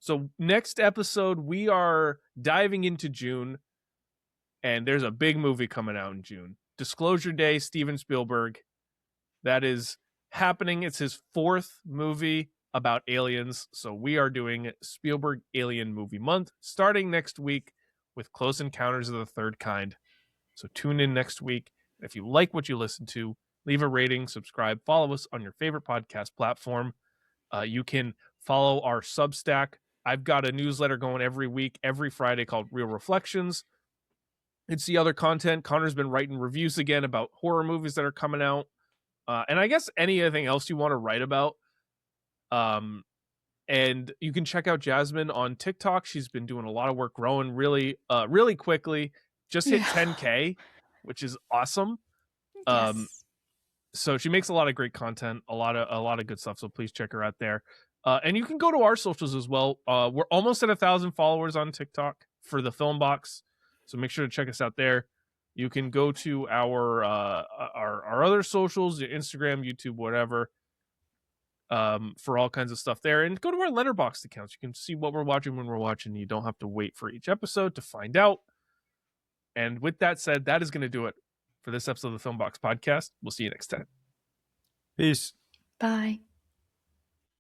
so next episode, we are diving into June, and there's a big movie coming out in June. Disclosure Day, Steven Spielberg. That is happening. It's his 4th movie about aliens. So we are doing Spielberg Alien Movie Month starting next week with Close Encounters of the Third Kind. So tune in next week. If you like what you listen to, leave a rating, subscribe, follow us on your favorite podcast platform. You can follow our Substack. I've got a newsletter going every week, every Friday, called Real Reflections. It's the other content. Connor's been writing reviews again about horror movies that are coming out. And I guess anything else you want to write about. And you can check out Jasmine on TikTok. She's been doing a lot of work growing really quickly. Just hit 10K, which is awesome. Yes. So she makes a lot of great content, a lot of good stuff. So please check her out there. And you can go to our socials as well. We're almost at 1,000 followers on TikTok for the Film Box. So make sure to check us out there. You can go to our other socials, Instagram, YouTube, whatever, for all kinds of stuff there. And go to our Letterboxd accounts. You can see what we're watching when we're watching. You don't have to wait for each episode to find out. And with that said, that is going to do it for for this episode of the Filmbox Podcast. We'll see you next time. Peace. Bye.